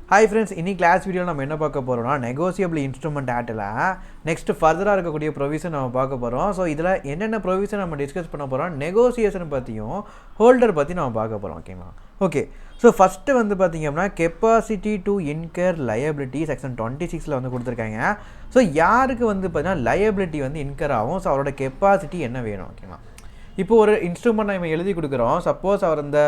Hi friends, in this class video நம்ம என்ன பார்க்க போறோம்னா Negotiable Instrument Actல next further இருக்கக்கூடிய provision நம்ம பார்க்க போறோம். So இதுல என்னென்ன provision நம்ம டிஸ்கஸ் பண்ண போறோம், negotiation பத்தியும் holder பத்தி நம்ம பார்க்க போறோம். ஓகேங்களா? ஓகே. So first வந்து பாத்தீங்கன்னா capacity to incur liability section 26 ல வந்து கொடுத்திருக்காங்க. So யாருக்கு வந்து பாத்தீங்கன்னா liability வந்து incur ஆகும். So அவரோட capacity என்ன வேணும், ஓகேங்களா? இப்போ ஒரு இன்ஸ்ட்ருமென்ட் நம்ம எழுதி கொடுக்குறோம். சப்போஸ் அவர் அந்த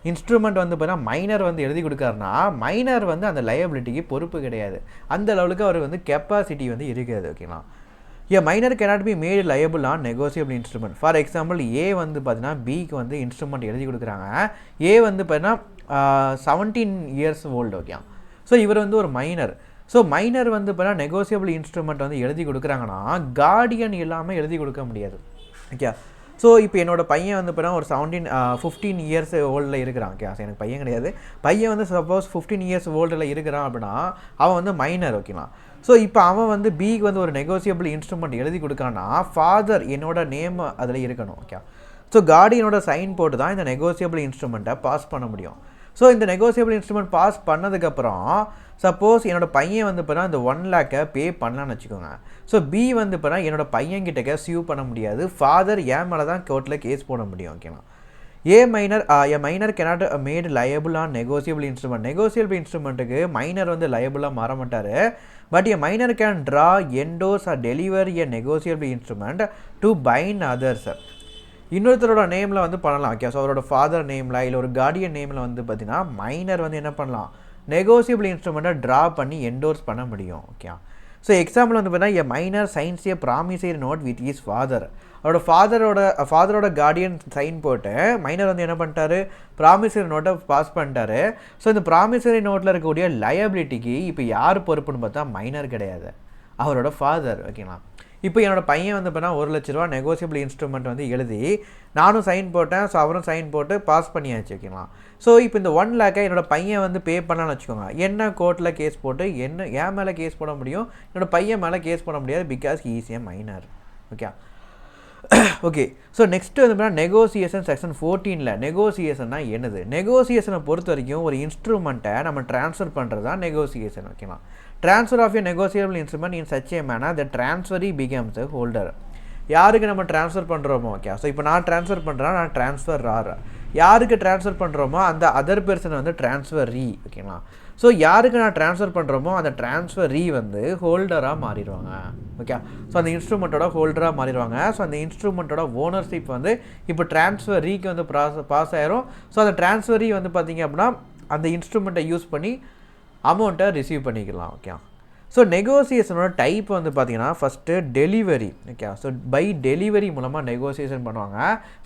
இன்ஸ்ட்ருமென்ட் வந்து பார்த்தீங்கன்னா மைனர் வந்து எழுதி கொடுக்காருன்னா மைனர் வந்து அந்த லயபிலிட்டிக்கு பொறுப்பு கிடையாது. அந்த லெவலுக்கு அவர் வந்து கெப்பாசிட்டி வந்து இருக்காது. ஓகேங்களா? A minor cannot be made liable on negotiable instrument. For example A வந்து பார்த்தீங்கன்னா பிக்கு வந்து இன்ஸ்ட்ருமெண்ட் எழுதி கொடுக்குறாங்க. ஏ வந்து பார்த்தீங்கன்னா 17 years ஓல்டு. ஓகே. ஸோ இவர் வந்து ஒரு மைனர். ஸோ மைனர் வந்து பார்த்தீங்கன்னா நெகோசியபிள் இன்ஸ்ட்ருமெண்ட் வந்து எழுதி கொடுக்குறாங்கன்னா கார்டியன் இல்லாமல் எழுதி கொடுக்க முடியாது. ஓகே. ஸோ இப்போ என்னோட பையன் வந்து பார்த்தீங்கன்னா ஒரு 15 years ஓல்டில் இருக்கிறான். ஓகே. எனக்கு பையன் கிடையாது. பையன் வந்து சப்போஸ் 15 years ஓல்டில் இருக்கிறான் அப்படின்னா அவன் வந்து மைனர். ஓகேங்களா? ஸோ இப்போ அவன் வந்து பிக்கு வந்து ஒரு நெகோசியபிள் இன்ஸ்ட்ருமெண்ட் எழுதி கொடுக்கான்னா ஃபாதர் என்னோட நேம் அதில் இருக்கணும். ஓகே. ஸோ கார்டியனோட சைன் போட்டு தான் இந்த நெகோசியபிள் இன்ஸ்ட்ருமெண்ட்டை பாஸ் பண்ண முடியும். ஸோ இந்த நெகோசியபிள் இன்ஸ்ட்ருமெண்ட் பாஸ் பண்ணதுக்கப்புறம் சப்போஸ் என்னோட பையன் வந்து பார்த்தா இந்த 1 lakh பே பண்ணலான்னு வச்சுக்கோங்க. ஸோ பி வந்து பார்த்தா என்னோட பையன்கிட்ட சியூ பண்ண முடியாது. ஃபாதர் ஏன் மேலே தான் கோர்ட்டில் கேஸ் போட முடியும். ஓகேங்களா? A minor cannot made liable on negotiable instrument. Negotiable இன்ஸ்ட்ருமெண்ட்டுக்கு மைனர் வந்து லயபிளாக மாற மாட்டார். But a minor can draw endorse or deliver a negotiable instrument to bind others. இன்னொருத்தரோட நேமில் வந்து பண்ணலாம். ஓகே. ஸோ அவரோட ஃபாதர் நேமில் இல்லை ஒரு கார்டியன் நேமில் வந்து பார்த்தீங்கன்னா மைனர் வந்து என்ன பண்ணலாம், நெகோசியபிள் இன்ஸ்ட்ருமெண்ட்டை ட்ரா பண்ணி என்டோர்ஸ் பண்ண முடியும். ஓகே. ஸோ எக்ஸாம்பிள் வந்து பார்த்தீங்கன்னா a minor signs a promissory note with his father. அவரோட ஃபாதரோட கார்டியன் சைன் போட்டு மைனர் வந்து என்ன பண்ணிட்டாரு, ப்ராமிசரி நோட்டை பாஸ் பண்ணிட்டாரு. ஸோ இந்த ப்ராமிசரி நோட்டில் இருக்கக்கூடிய லயபிலிட்டிக்கு இப்போ யார் பொறுப்புன்னு பார்த்தா மைனர் கிடையாது, அவரோட ஃபாதர். ஓகேங்களா? இப்போ என்னோட பையன் வந்து பார்த்தா 1 லட்ச ரூபா நெகோசியபிள் இன்ஸ்ட்ருமெண்ட் வந்து எழுதி நானும் சைன் போட்டேன். ஸோ அவரும் சைன் போட்டு பாஸ் பண்ணியாச்சு. ஓகேங்களா? ஸோ இப்போ இந்த 1 lakh என்னோட பையன் வந்து பே பண்ணலான்னு வச்சுக்கோங்க. என்ன கோர்ட்டில் கேஸ் போட்டு என்ன என் மேலே கேஸ் போட முடியும், என்னோட பையன் மேலே கேஸ் போட முடியாது. Because he is a minor. Okay. Okay. So next வந்து பார்த்தீங்கன்னா நெகோசியேஷன் செக்ஷன் 14ல் நெகோசியேஷன்னா என்னது, நெகோசியேஷனை பொறுத்த வரைக்கும் ஒரு இன்ஸ்ட்ருமெண்ட்டை நம்ம ட்ரான்ஸ்ஃபர் பண்ணுறது தான் நெகோசியேஷன். ஓகேங்களா? Transfer of a negotiable instrument in such a manner the transferee becomes a holder. யாருக்கு நம்ம ட்ரான்ஸ்ஃபர் பண்ணுறோமோ, ஓகே. ஸோ இப்போ நான் ட்ரான்ஸ்ஃபர் பண்ணுறேன், நான் ட்ரான்ஸ்ஃபர் ரார். யாருக்கு ட்ரான்ஸ்ஃபர் பண்ணுறோமோ அந்த அதர் பர்சன் வந்து ட்ரான்ஸ்ஃபர் ரீ. ஓகேங்களா? ஸோ யாருக்கு நான் ட்ரான்ஸ்ஃபர் பண்ணுறோமோ அந்த ட்ரான்ஸ்ஃபர் ரீ வந்து ஹோல்டராக மாறிடுவாங்க. ஓகே. ஸோ அந்த இன்ஸ்ட்ருமெண்ட்டோட ஹோல்டராக மாறிடுவாங்க. ஸோ அந்த இன்ஸ்ட்ருமெண்ட்டோட ஓனர்ஷிப் வந்து இப்போ ட்ரான்ஸ்ஃபர் ரீக்கு வந்து பாஸ் ஆயிரும். ஸோ அந்த ட்ரான்ஸ்ஃபர் ரீ வந்து பார்த்திங்க அப்படின்னா அந்த இன்ஸ்ட்ருமெண்ட்டை யூஸ் பண்ணி அமௌண்ட்டை ரிசீவ் பண்ணிக்கலாம். ஓகே. ஸோ நெகோசியேஷனோட டைப் வந்து பார்த்தீங்கன்னா first delivery. Okay. So by delivery மூலமாக நெகோசியேஷன் பண்ணுவாங்க.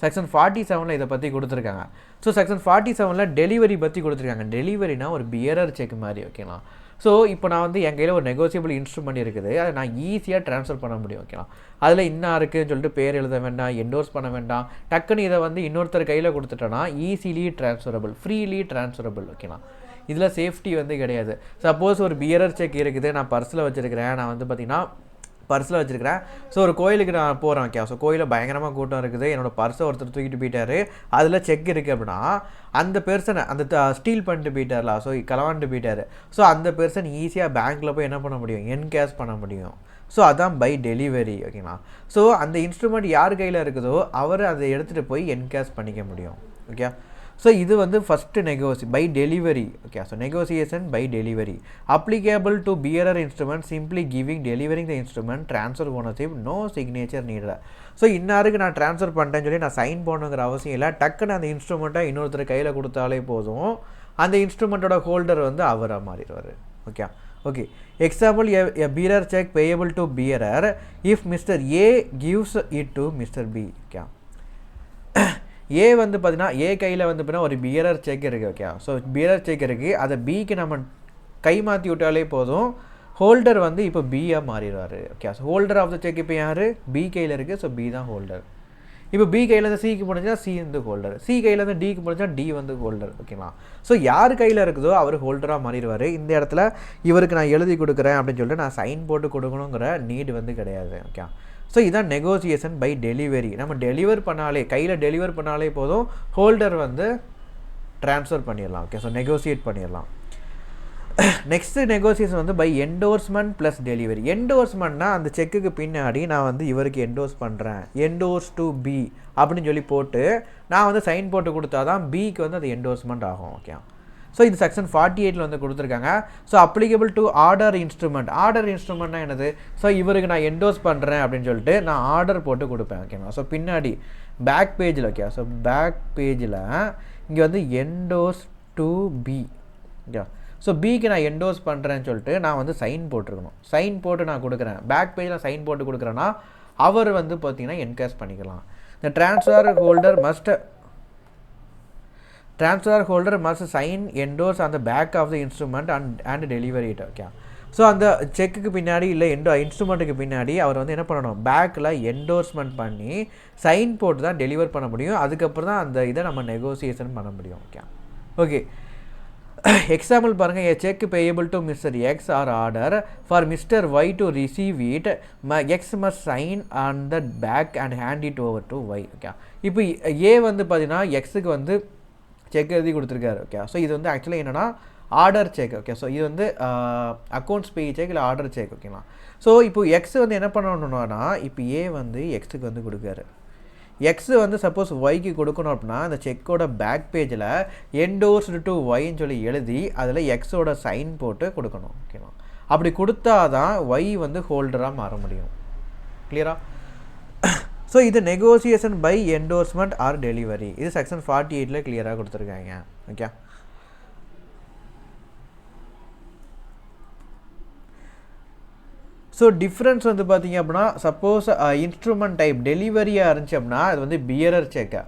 செக்ஷன் 47ல் இதை பற்றி கொடுத்துருக்காங்க. ஸோ செக்ஷன் 47ல் டெலிவரி பற்றி கொடுத்துருக்காங்க. டெலிவரினா ஒரு பியரர் செக் மாதிரி. ஓகேங்களா? ஸோ இப்போ நான் வந்து என் கையில் ஒரு நெகோசியபிள் இன்ஸ்ட்ருமெண்ட் இருக்குது, அதை நான் ஈஸியாக ட்ரான்ஸ்ஃபர் பண்ண முடியும். ஓகேங்களா? அதில் இன்னும் இருக்குதுன்னு சொல்லிட்டு பேர் எழுத வேண்டாம், என்டோர்ஸ் பண்ண வேண்டாம். டக்குன்னு இதை வந்து இன்னொருத்தர் கையில் கொடுத்துட்டோன்னா ஈஸிலி ட்ரான்ஸ்ஃபரபிள், ஃப்ரீலி ட்ரான்ஸ்ஃபரபிள். ஓகேங்களா? இதில் சேஃப்டி வந்து கிடையாது. சப்போஸ் ஒரு பியரர் செக் இருக்குது, நான் பர்ஸில் வச்சுருக்கிறேன், நான் வந்து பார்த்திங்கன்னா பர்ஸில் வச்சுருக்கிறேன். ஸோ ஒரு கோயிலுக்கு நான் போகிறேன். ஓகே. ஸோ கோயிலில் பயங்கரமாக கூட்டம் இருக்குது, என்னோடய பர்ஸை ஒருத்தர் தூக்கிட்டு போயிட்டார், அதில் செக் இருக்குது அப்படின்னா அந்த பெர்சனை அந்த ஸ்டீல் பண்ணிட்டு போயிட்டார்ல, ஸோ களவாண்டு போயிட்டார். ஸோ அந்த பெர்சன் ஈஸியாக பேங்க்கில் போய் என்ன பண்ண முடியும், என்கேஷ் பண்ண முடியும். ஸோ அதான் பை டெலிவரி. ஓகேங்களா? ஸோ அந்த இன்ஸ்ட்ருமெண்ட் யார் கையில் இருக்குதோ அவர் அதை எடுத்துகிட்டு போய் என்கேஷ் பண்ணிக்க முடியும். ஓகே. ஸோ இது வந்து first by delivery. Okay. So negotiation by delivery applicable to bearer instrument simply giving delivering the instrument transfer ownership no signature needed. So இன்னாருக்கு நான் ட்ரான்ஸ்ஃபர் பண்ணிட்டேன்னு சொல்லி நான் சைன் போடணுங்கிற அவசியம் இல்லை. டக்குன்னு அந்த இன்ஸ்ட்ருமெண்ட்டை இன்னொருத்தர் கையில் கொடுத்தாலே போதும், அந்த இன்ஸ்ட்ருமெண்ட்டோட ஹோல்டர் வந்து அவராக மாறிடுவார். Okay. Okay. Example a bearer cheque payable to bearer if mister A gives it to mister B. Okay. A வந்து பார்த்தீங்கன்னா ஏ கையில் வந்து பார்த்தீங்கன்னா ஒரு பியரர் செக் இருக்குது. ஓகே. ஸோ பியரர் செக் இருக்குது, அதை பிக்கு நம்ம கை மாற்றி விட்டாலே போதும், ஹோல்டர் வந்து இப்போ பியாக மாறிடுவார். Okay. So holder of the cheque இப்போ யார், பி கையில் இருக்குது. ஸோ பி தான் ஹோல்டர். இப்போ பி கையிலேருந்து சிக்கு முடிஞ்சா சி வந்து ஹோல்டர், சி கையிலேருந்து டிக்கு முடிஞ்சா டி வந்து ஹோல்டர். ஓகேங்களா? ஸோ யார் கையில் இருக்குதோ அவர் ஹோல்டராக மாறிடுவார். இந்த இடத்துல இவருக்கு நான் எழுதி கொடுக்குறேன் அப்படின்னு சொல்லிட்டு நான் சைன் போட்டு கொடுக்கணுங்கிற நீடு வந்து கிடையாது. ஓகே. ஸோ இதான் நெகோசியேஷன் பை டெலிவரி. நம்ம டெலிவர் பண்ணாலே கையில் டெலிவர் பண்ணாலே போதும், ஹோல்டர் வந்து ட்ரான்ஸ்ஃபர் பண்ணிடலாம். ஓகே. ஸோ நெகோசியேட் பண்ணிடலாம். நெக்ஸ்ட்டு நெகோசியேஷன் வந்து பை என்டோர்ஸ்மெண்ட் ப்ளஸ் டெலிவரி. என்டோர்ஸ்மெண்ட்னா அந்த செக்குக்கு பின்னாடி நான் வந்து இவருக்கு என்டோர்ஸ் பண்ணுறேன், என்டோர்ஸ் டு பி அப்படின்னு சொல்லி போட்டு நான் வந்து சைன் போட்டு கொடுத்தா தான் பிக்கு வந்து அது என்டோர்ஸ்மெண்ட் ஆகும். ஓகே, ஸோ இது செக்ஷன் 48 வந்து கொடுத்துருக்காங்க. So applicable to order instrument. Order இன்ஸ்ட்ருமெண்ட்னா என்னது? ஸோ இவருக்கு நான் என்டோர்ஸ் பண்ணுறேன் அப்படின்னு சொல்லிட்டு நான் ஆர்டர் போட்டு கொடுப்பேன். ஓகேங்களா? ஸோ பின்னாடி பேக் பேஜில், ஓகே, ஸோ பேக் பேஜில் இங்கே வந்து endorse to B. Okay, so பிக்கு நான் என்டோர்ஸ் பண்ணுறேன்னு சொல்லிட்டு நான் வந்து சைன் போட்டிருக்கணும். சைன் போட்டு நான் கொடுக்குறேன், பேக் பேஜில் சைன் போட்டு கொடுக்குறேன்னா அவர் வந்து பார்த்தீங்கன்னா என்கேஷ் பண்ணிக்கலாம். இந்த transfer holder must sign endorse on the back of the instrument and deliver it. Okay, so அந்த செக்குக்கு பின்னாடி இல்லை இன்ஸ்ட்ருமெண்ட்டுக்கு பின்னாடி அவர் வந்து என்ன பண்ணணும், பேக்கில் என்டோர்ஸ்மெண்ட் பண்ணி சைன் போட்டு தான் டெலிவர் பண்ண முடியும். அதுக்கப்புறம் தான் அந்த இதை நம்ம நெகோசியேஷன் பண்ண முடியும். ஓகே ஓகே எக்ஸாம்பிள் பாருங்கள். a check payable to Mr. X or order for Mr. Y to receive it, X must sign on the back and hand it over to Y. Okay, இப்போ ஏ வந்து பார்த்தீங்கன்னா எக்ஸுக்கு வந்து check எழுதி கொடுத்துருக்காரு. Okay, so இது வந்து ஆக்சுவலாக என்னென்னா ஆர்டர் செக். ஓகே, ஸோ இது வந்து அக்கௌண்ட்ஸ் பே செக் இல்லை ஆர்டர் செக். ஓகேங்களா? ஸோ இப்போ எக்ஸ் வந்து என்ன பண்ணணும்னா, இப்போ ஏ வந்து எக்ஸுக்கு வந்து கொடுக்காரு, எக்ஸு வந்து சப்போஸ் ஒய்க்கு கொடுக்கணும் அப்படின்னா அந்த செக்கோட பேக் பேஜில் என்டோர்ஸ்டு டு ஒய்ன்னு சொல்லி எழுதி அதில் எக்ஸோட சைன் போட்டு கொடுக்கணும். ஓகேவா? அப்படி கொடுத்தா தான் ஒய் வந்து ஹோல்டராக மாற முடியும். கிளியரா? ஸோ இது negotiation by endorsement or delivery. இது செக்ஷன் 48 கிளியராக கொடுத்துருக்காங்க. ஓகே, ஸோ டிஃப்ரென்ஸ் வந்து பார்த்தீங்க அப்படின்னா, சப்போஸ் இன்ஸ்ட்ருமெண்ட் டைப் டெலிவரியாக இருந்துச்சு அப்படின்னா அது வந்து பியரர் செக்கு,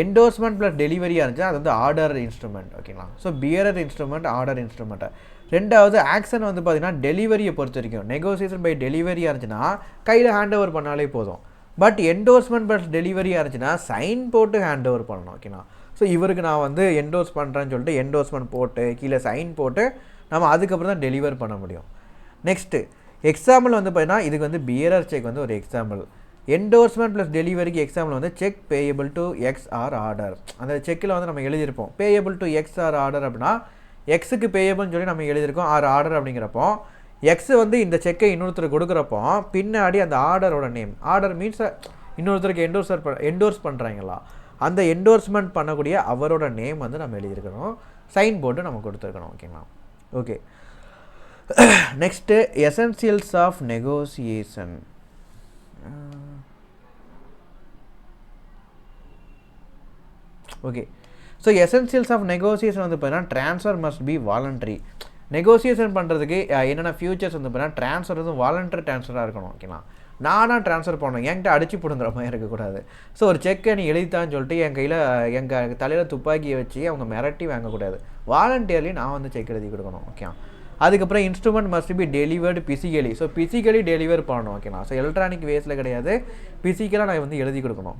என்டோர்ஸ்மெண்ட் ப்ளஸ் டெலிவரியாக இருந்துச்சுன்னா அது வந்து ஆர்டர் இன்ஸ்ட்ருமெண்ட். ஓகேங்களா? So bearer instrument, order instrument. ரெண்டாவது ஆக்ஷன் வந்து பார்த்தீங்கன்னா டெலிவரியை பொறுத்த வரைக்கும் நெகோசியேஷன் பை டெலிவரியாக இருந்துச்சுன்னா கையில் ஹேண்ட் ஓவர் பண்ணாலே போதும். பட் என்டோர்ஸ்மெண்ட் ப்ளஸ் டெலிவரியாக இருந்துச்சுன்னா சைன் போட்டு ஹேண்ட் ஓவர் பண்ணணும். ஓகேங்களா? ஸோ இவருக்கு நான் வந்து என்டோர்ஸ் பண்ணுறேன்னு சொல்லிட்டு என்டோர்ஸ்மெண்ட் போட்டு கீழே சைன் போட்டு நம்ம அதுக்கப்புறம் தான் டெலிவர் பண்ண முடியும். நெக்ஸ்ட்டு எக்ஸாம்பிள் வந்து பார்த்தீங்கன்னா இதுக்கு வந்து பியரர் செக் வந்து ஒரு எக்ஸாம்பிள். என்டோர்ஸ்மெண்ட் ப்ளஸ் டெலிவரிக்கு எக்ஸாம்பிள் வந்து cheque payable to X or order. அந்த செக்கில் வந்து நம்ம எழுதியிருப்போம் payable to X or order அப்படின்னா எக்ஸுக்கு பேயபிள்னு சொல்லி நம்ம எழுதியிருக்கோம் ஆர் ஆர்டர் அப்படிங்கிறப்போ எக்ஸ் வந்து இந்த செக்கை இன்னொருத்தருக்கு கொடுக்குறப்போ பின்னாடி அந்த ஆர்டரோட நேம், ஆர்டர் மீன்ஸ் இன்னொருத்தருக்கு என்டோர்ஸ் பண்ணுறாங்களா அந்த என்டோர்ஸ்மெண்ட் பண்ணக்கூடிய அவரோட நேம் வந்து நம்ம எழுதியிருக்கணும், சைன் போட்டு நம்ம கொடுத்துருக்கணும். ஓகேங்களா? Okay, next essentials of negotiation. Okay, so essentials of negotiation வந்து பார்த்தீங்கன்னா transfer must be voluntary. Negotiation பண்ணுறதுக்கு என்னென்ன ஃபியூச்சர்ஸ் வந்து பார்த்தீங்கன்னா ட்ரான்ஸ்ஃபர் வந்து வாலண்டரி ட்ரான்ஸ்ஃபராக இருக்கணும். ஓகேங்களா? நானாக ட்ரான்ஸ்ஃபர் பண்ணணும், என்கிட்ட அடிச்சு போடுங்கிற மாதிரி இருக்கக்கூடாது. ஸோ ஒரு செக்கை நீ எழுதித்தான்னு சொல்லிட்டு எங்கள் தலையில் துப்பாக்கியை வச்சு அவங்க மிரட்டி வாங்கக்கூடாது. வாலண்டியர்லி நான் வந்து செக் எழுதி கொடுக்கணும். ஓகே, அதுக்கப்புறம் instrument must B delivered physically. So physically deliver பண்ணணும். ஓகேங்களா? ஸோ எலக்ட்ரானிக் வேஸில் கிடையாது, பிசிக்கலாக நான் வந்து எழுதி கொடுக்கணும்.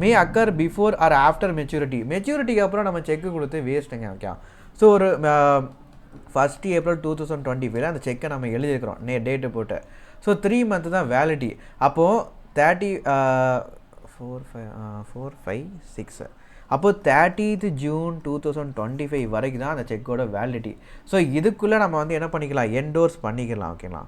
May occur before or after maturity. மெச்சூரிட்டிக்கு அப்புறம் நம்ம செக்கு கொடுத்து வேஸ்ட்டுங்க. ஓகே, ஸோ ஒரு 1 April 2025 அந்த செக்கை நம்ம எழுதியிருக்கிறோம் டேட்டு போட்டு. ஸோ 3 month தான் வேலிட்டி. அப்போது 4/5/6 அப்போது 30th June 2025 வரைக்கும் தான் அந்த செக்கோட வேலிடிட்டி. ஸோ இதுக்குள்ளே நம்ம வந்து என்ன பண்ணிக்கலாம், என்டோர்ஸ் பண்ணிக்கலாம். ஓகேங்களா?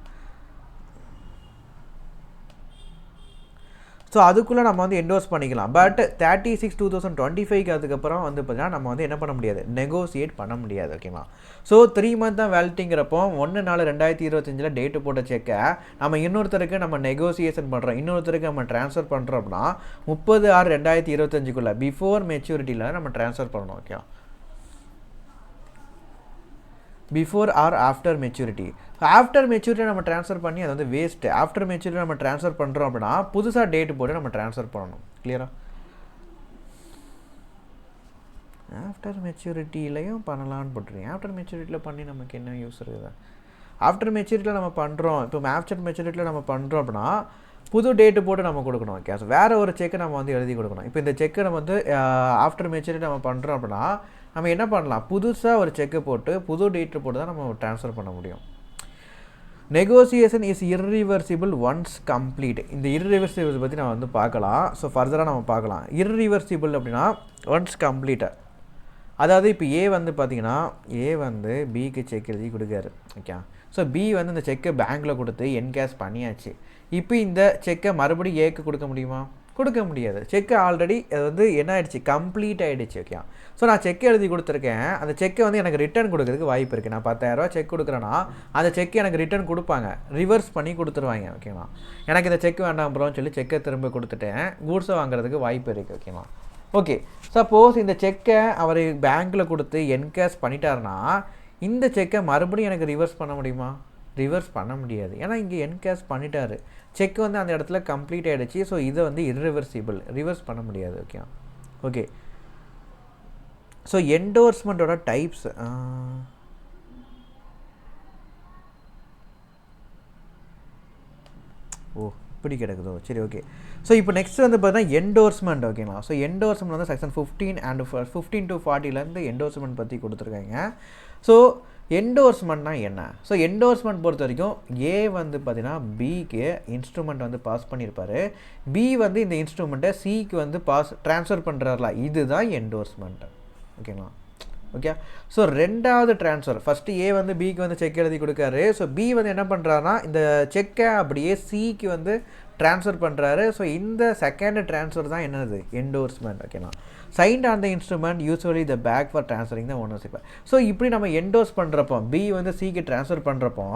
ஸோ அதுக்குள்ளே நம்ம வந்து என்டோர்ஸ் பண்ணிக்கலாம். பட் 36/2025 அதுக்கப்புறம் வந்து பார்த்தீங்கன்னா நம்ம வந்து என்ன பண்ண முடியாது, நெகோசியேட் பண்ண முடியாது. ஓகேங்களா? ஸோ 3 month தான் வேலிட்டிங்கிறப்போ 1/4/2025 டேட்டு போட்ட செக்கை நம்ம இன்னொருத்தருக்கு நம்ம நெகோசியேஷன் பண்ணுறோம், இன்னொருத்தருக்கு நம்ம ட்ரான்ஸ்ஃபர் பண்ணுறோம் அப்படின்னா 30/6/2025 பிஃபோர் மெச்சூரிட்டியில் நம்ம ட்ரான்ஸ்ஃபர் பண்ணணும். Okay, before or after maturity. After maturity நம்ம ட்ரான்ஸ்ஃபர் பண்ணி அது வந்து வேஸ்ட்டு. ஆஃப்டர் மெச்சூரிட்டி நம்ம ட்ரான்ஸ்ஃபர் பண்ணுறோம் அப்படின்னா புதுசாக டேட்டு போட்டு நம்ம ட்ரான்ஸ்ஃபர் பண்ணணும். கிளியரா? ஆஃப்டர் மெச்சூரிட்டிலையும் பண்ணலான்னு போட்டுருங்க. ஆஃப்டர் மெச்சூரிட்டியில் பண்ணி நமக்கு என்ன யூஸ் இருக்குது? ஆஃப்டர் மெச்சூரிட்டியில் நம்ம பண்ணுறோம், இப்போ ஆஃப்டர் மெச்சூரிட்டியில் நம்ம பண்ணுறோம் அப்படின்னா புது டேட்டு போட்டு நம்ம கொடுக்கணும். ஓகே, ஸோ வேறு ஒரு செக்கை நம்ம வந்து எழுதி கொடுக்கணும். இப்போ இந்த செக்கை நம்ம வந்து ஆஃப்டர் மெச்சூரிட்டி நம்ம பண்ணுறோம் அப்படின்னா நம்ம என்ன பண்ணலாம், புதுசாக ஒரு செக்கை போட்டு புது டேட்டு போட்டு தான் நம்ம ட்ரான்ஸ்ஃபர் பண்ண முடியும். Negotiation is irreversible once complete. இந்த இர்ரிவர்சிபிள் பற்றி நம்ம வந்து பார்க்கலாம். ஸோ ஃபர்தராக நம்ம பார்க்கலாம். இர்ரிவர்சிபிள் அப்படின்னா ஒன்ஸ் கம்ப்ளீட்டாக அதாவது இப்போ ஏ வந்து பார்த்தீங்கன்னா ஏ வந்து பிக்கு செக் எழுதி கொடுக்காரு. ஓகே. ஸோ பி வந்து இந்த செக்கை பேங்க்கில் கொடுத்து என்கேஷ் பண்ணியாச்சு. இப்போ இந்த செக்கை மறுபடியும் ஏக்கு கொடுக்க முடியுமா? கொடுக்க முடியாது. செக்கு ஆல்ரெடி அது வந்து என்ன ஆகிடுச்சு, கம்ப்ளீட் ஆகிடுச்சு. ஓகே. ஸோ நான் செக் எழுதி கொடுத்துருக்கேன். அந்த செக்கை வந்து எனக்கு ரிட்டர்ன் கொடுக்கறதுக்கு வாய்ப்பு இருக்குது. நான் 10,000 செக் கொடுக்குறேன்னா அந்த செக்கை எனக்கு ரிட்டர்ன் கொடுப்பாங்க, ரிவர்ஸ் பண்ணி கொடுத்துருவாங்க. ஓகேவா? எனக்கு இந்த செக் வேண்டாம் ப்ரோன்னு சொல்லி செக்கை திரும்ப கொடுத்துட்டேன், கூட்ஸை வாங்குறதுக்கு வாய்ப்பு இருக்குது. ஓகேவா? ஓகே. சப்போஸ் இந்த செக்கை அவர் பேங்க்கில் கொடுத்து என்கேஷ் பண்ணிட்டாருன்னா இந்த செக்கை மறுபடியும் எனக்கு ரிவர்ஸ் பண்ண முடியுமா? ரிவர்ஸ் பண்ண முடியாது. ஏன்னா இங்கே என்கேஷ் பண்ணிட்டாரு, செக் வந்து அந்த இடத்துல கம்ப்ளீட் ஆகிடுச்சு. ஸோ இதை வந்து இர்ரிவர்சிபிள், ரிவர்ஸ் பண்ண முடியாது. ஓகே. ஓகே. ஸோ என்டோர்ஸ்மெண்ட்டோட டைப்ஸ் இப்படி கிடக்குதோ, சரி. ஓகே. ஸோ இப்போ நெக்ஸ்ட் வந்து பார்த்தீங்கன்னா என்டோர்ஸ்மெண்ட். ஓகேங்களா? ஸோ என்டோர்ஸ்மெண்ட் வந்து செக்ஷன் 15 அண்ட் 15 to 40 என்டோர்ஸ்மெண்ட் பற்றி கொடுத்துருக்காங்க. ஸோ என்டோர்ஸ்மெண்ட்னா என்ன? ஸோ என்டோர்ஸ்மெண்ட் பொறுத்த வரைக்கும் ஏ வந்து பார்த்தீங்கன்னா பிக்கு இன்ஸ்ட்ருமெண்ட் வந்து பாஸ் பண்ணியிருப்பார், பி வந்து இந்த இன்ஸ்ட்ருமெண்ட்டை சிக்கு வந்து ட்ரான்ஸ்ஃபர் பண்ணுறாருல, இதுதான் என்டோர்ஸ்மெண்ட். ஓகேங்களா? ஓகே. ஸோ ரெண்டாவது ட்ரான்ஸ்ஃபர், ஃபஸ்ட்டு ஏ வந்து பிக்கு வந்து செக் எழுதி கொடுக்காரு. ஸோ பி வந்து என்ன பண்ணுறாருன்னா இந்த செக்கை அப்படியே சிக்கு வந்து ட்ரான்ஸ்ஃபர் பண்ணுறாரு. ஸோ இந்த செகண்ட் ட்ரான்ஸ்ஃபர் தான் என்னது, என்டோர்ஸ்மெண்ட். ஓகேங்களா? Signed on the instrument usually the back for transferring the ownership. So இப்படி நம்ம என்டோர்ஸ் பண்ணுறப்போ பி வந்து சிக்கு ட்ரான்ஸ்ஃபர் பண்ணுறப்போ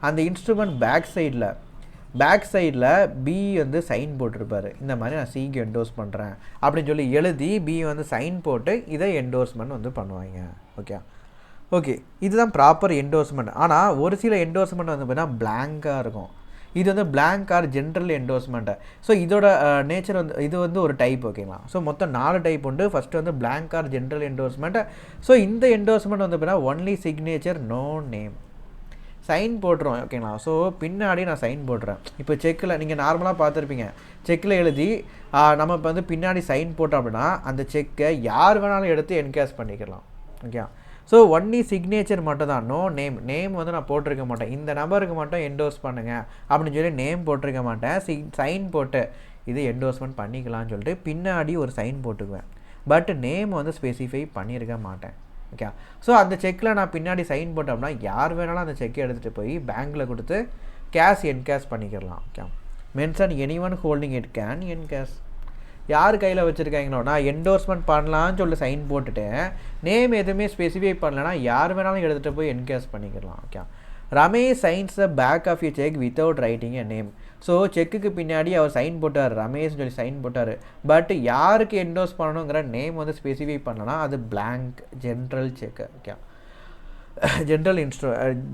அந்த இன்ஸ்ட்ருமெண்ட் பேக் சைடில் பி வந்து சைன் போட்டிருப்பார், இந்த மாதிரி நான் சிக்கு என்டோர்ஸ் பண்ணுறேன் அப்படின்னு சொல்லி எழுதி பி வந்து சைன் போட்டு இதை என்டோர்ஸ்மெண்ட் வந்து பண்ணுவாங்க. ஓகே. ஓகே. இதுதான் ப்ராப்பர் என்டோர்ஸ்மெண்ட். ஆனால் ஒரு சில என்டோர்ஸ்மெண்ட் வந்து பார்த்தீங்கன்னா பிளாங்காக இருக்கும். இது வந்து பிளாங்க் ஆர் ஜென்ரல் என்டோர்ஸ்மெண்ட்டு. ஸோ இதோட நேச்சர் வந்து இது வந்து ஒரு டைப். ஓகேங்களா? ஸோ மொத்தம் 4 டைப் உண்டு. ஃபஸ்ட்டு வந்து blank or general endorsement. So இந்த என்டோர்ஸ்மெண்ட் வந்து பார்த்தீங்கன்னா only signature, no name. Sign போட்டுருவோம். ஓகேங்களா? ஸோ பின்னாடி நான் சைன் போட்டுறேன். இப்போ செக்கில் நீங்கள் நார்மலாக பார்த்துருப்பீங்க, செக்கில் எழுதி நம்ம இப்போ வந்து பின்னாடி சைன் போட்டோம் அப்படின்னா அந்த செக்கை யார் வேணாலும் எடுத்து என்கேஷ் பண்ணிக்கலாம். ஓகே. ஸோ ஒன்லி சிக்னேச்சர் மட்டும் தான், நோ நேம். நேம் வந்து நான் போட்டிருக்க மாட்டேன், இந்த நம்பருக்கு மட்டும் என்டோர்ஸ் பண்ணுங்கள் அப்படின்னு சொல்லி நேம் போட்டிருக்க மாட்டேன். சைன் போட்டு இது என்டோர்ஸ்மெண்ட் பண்ணிக்கலாம்னு சொல்லிட்டு பின்னாடி ஒரு சைன் போட்டுக்குவேன். பட் நேம் வந்து ஸ்பெசிஃபை பண்ணியிருக்க மாட்டேன். ஓகே. ஸோ அந்த செக்கில் நான் பின்னாடி சைன் போட்டோம்னா யார் வேணாலும் அந்த செக்கை எடுத்துகிட்டு போய் பேங்க்கில் கொடுத்து கேஷ் என்கேஷ் பண்ணிக்கலாம். Okay. Mention any one holding it can encash. யார் கையில் வச்சுருக்காங்களோ நான் என்டோர்ஸ்மெண்ட் பண்ணலான்னு சொல்லி சைன் போட்டுட்டேன், நேம் எதுவுமே ஸ்பெசிஃபை பண்ணலன்னா யார் வேணாலும் எடுத்துகிட்டு போய் என்கேஷ் பண்ணிக்கலாம். Okay. Ramesh signs the back of you cheque without writing a name. So செக்குக்கு பின்னாடி அவர் சைன் போட்டார், ரமேஷ்னு சொல்லி சைன் போட்டார். பட் யாருக்கு என்டோர்ஸ் பண்ணணுங்கிற நேம் வந்து ஸ்பெசிஃபை பண்ணலன்னா அது blank, general cheque. Okay.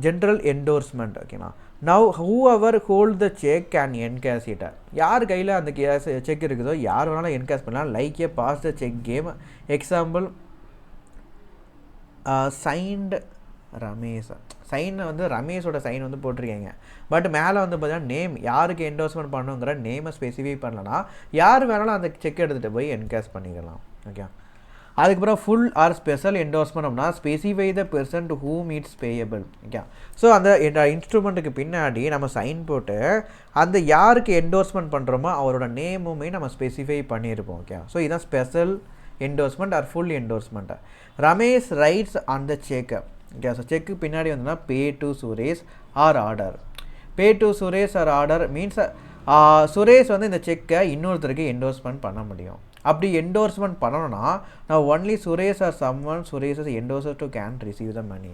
General endorsement. ஓகேண்ணா. Now whoever hold the cheque can encash it. யார் கையில் அந்த செக் இருக்குதோ யார் வேணாலும் என்கேஷ் பண்ணலாம். Like a pass the cheque game. Example signed Ramesh. Sign வந்து ரமேஷோட சைன் வந்து போட்டிருக்கீங்க, பட் மேலே வந்து பார்த்தீங்கன்னா நேம் யாருக்கு என்டோர்ஸ்மெண்ட் பண்ணணுங்கிற நேமை ஸ்பெசிஃபை பண்ணலன்னா யார் வேணாலும் அந்த செக் எடுத்துகிட்டு போய் என்கேஷ் பண்ணிக்கலாம். ஓகே. அதுக்கப்புறம் ஃபுல் ஆர் ஸ்பெஷல் என்டோர்ஸ்மெண்ட் அப்படின்னா specify the person to whom it's payable. Okay. So அந்த இன்ஸ்ட்ருமெண்ட்டுக்கு பின்னாடி நம்ம சைன் போட்டு அந்த யாருக்கு என்டோர்ஸ்மெண்ட் பண்ணுறோமோ அவரோட நேமுமே நம்ம ஸ்பெசிஃபை பண்ணியிருப்போம். ஓகே. ஸோ இதுதான் special endorsement or full endorsement. Ramesh writes on the cheque. Okay. So cheque பின்னாடி வந்துன்னா pay to Suresh or order. Pay to Suresh or order means Suresh வந்து இந்த செக்கை இன்னொருத்தருக்கு என்டோர்ஸ்மெண்ட் பண்ண முடியும். அப்படி என்டோர்ஸ்மெண்ட் பண்ணணும்னா நான் only Suresh or someone Suresh endorser to can receive the money.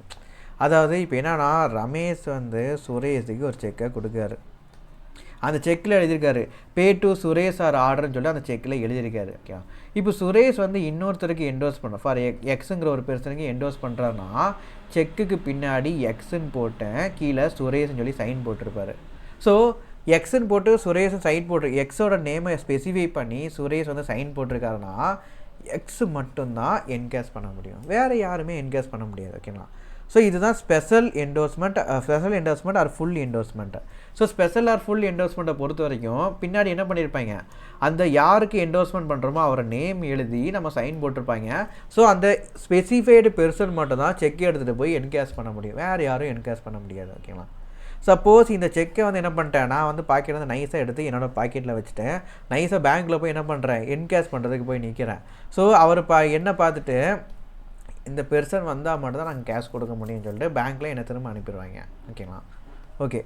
அதாவது இப்போ என்னன்னா ரமேஷ் வந்து சுரேஷுக்கு ஒரு செக்கை கொடுக்காரு, அந்த செக்கில் எழுதியிருக்காரு பே டு சுரேஷ் ஆர் ஆர்டர்னு சொல்லி அந்த செக்கில் எழுதியிருக்காரு. ஓகே. இப்போ சுரேஷ் வந்து இன்னொருத்தருக்கு என்டோர்ஸ் பண்ண ஃபார் எக்ஸுங்கிற ஒரு பெர்சனுக்கு என்டோர்ஸ் பண்ணுறாருன்னா செக்குக்கு பின்னாடி எக்ஸுன்னு போட்டேன், கீழே சுரேஷ்னு சொல்லி சைன் போட்டிருப்பாரு. ஸோ எக்ஸுன்னு போட்டு சுரேஷன் சைன் போட்டு எக்ஸோட நேமை ஸ்பெசிஃபை பண்ணி சுரேஷ் வந்து சைன் போட்டிருக்காருன்னா எக்ஸ் மட்டும்தான் என்கேஷ் பண்ண முடியும், வேறு யாருமே என்கேஷ் பண்ண முடியாது. ஓகேங்களா? ஸோ இதுதான் special endorsement or full endorsement. So special or full என்டோர்ஸ்மெண்ட்டை பொறுத்த வரைக்கும் பின்னாடி என்ன பண்ணியிருப்பாங்க, அந்த யாருக்கு என்டோர்ஸ்மெண்ட் பண்ணுறோமோ அவரை நேம் எழுதி நம்ம சைன் போட்டிருப்பாங்க. ஸோ அந்த ஸ்பெசிஃபைடு பெர்சன் மட்டும் தான் செக் எடுத்துகிட்டு போய் என்கேஷ் பண்ண முடியும், வேறு யாரும் என்கேஷ் பண்ண முடியாது. ஓகேங்களா? சப்போஸ் இந்த செக்கை வந்து என்ன பண்ணிட்டேன், நான் வந்து பாக்கெட் வந்து நைஸாக எடுத்து என்னோடய பாக்கெட்டில் வச்சுட்டேன், நைஸாக பேங்க்கில் போய் என்ன பண்ணுறேன், என்கேஷ் பண்ணுறதுக்கு போய் நிற்கிறேன். ஸோ அவர் என்ன பார்த்துட்டு இந்த பெர்சன் வந்தால் மட்டும் தான் நாங்கள் கேஷ் கொடுக்க முடியும்னு சொல்லிட்டு பேங்க்கில் என்ன திரும்ப அனுப்பிடுவாங்க. ஓகேங்களா? ஓகே,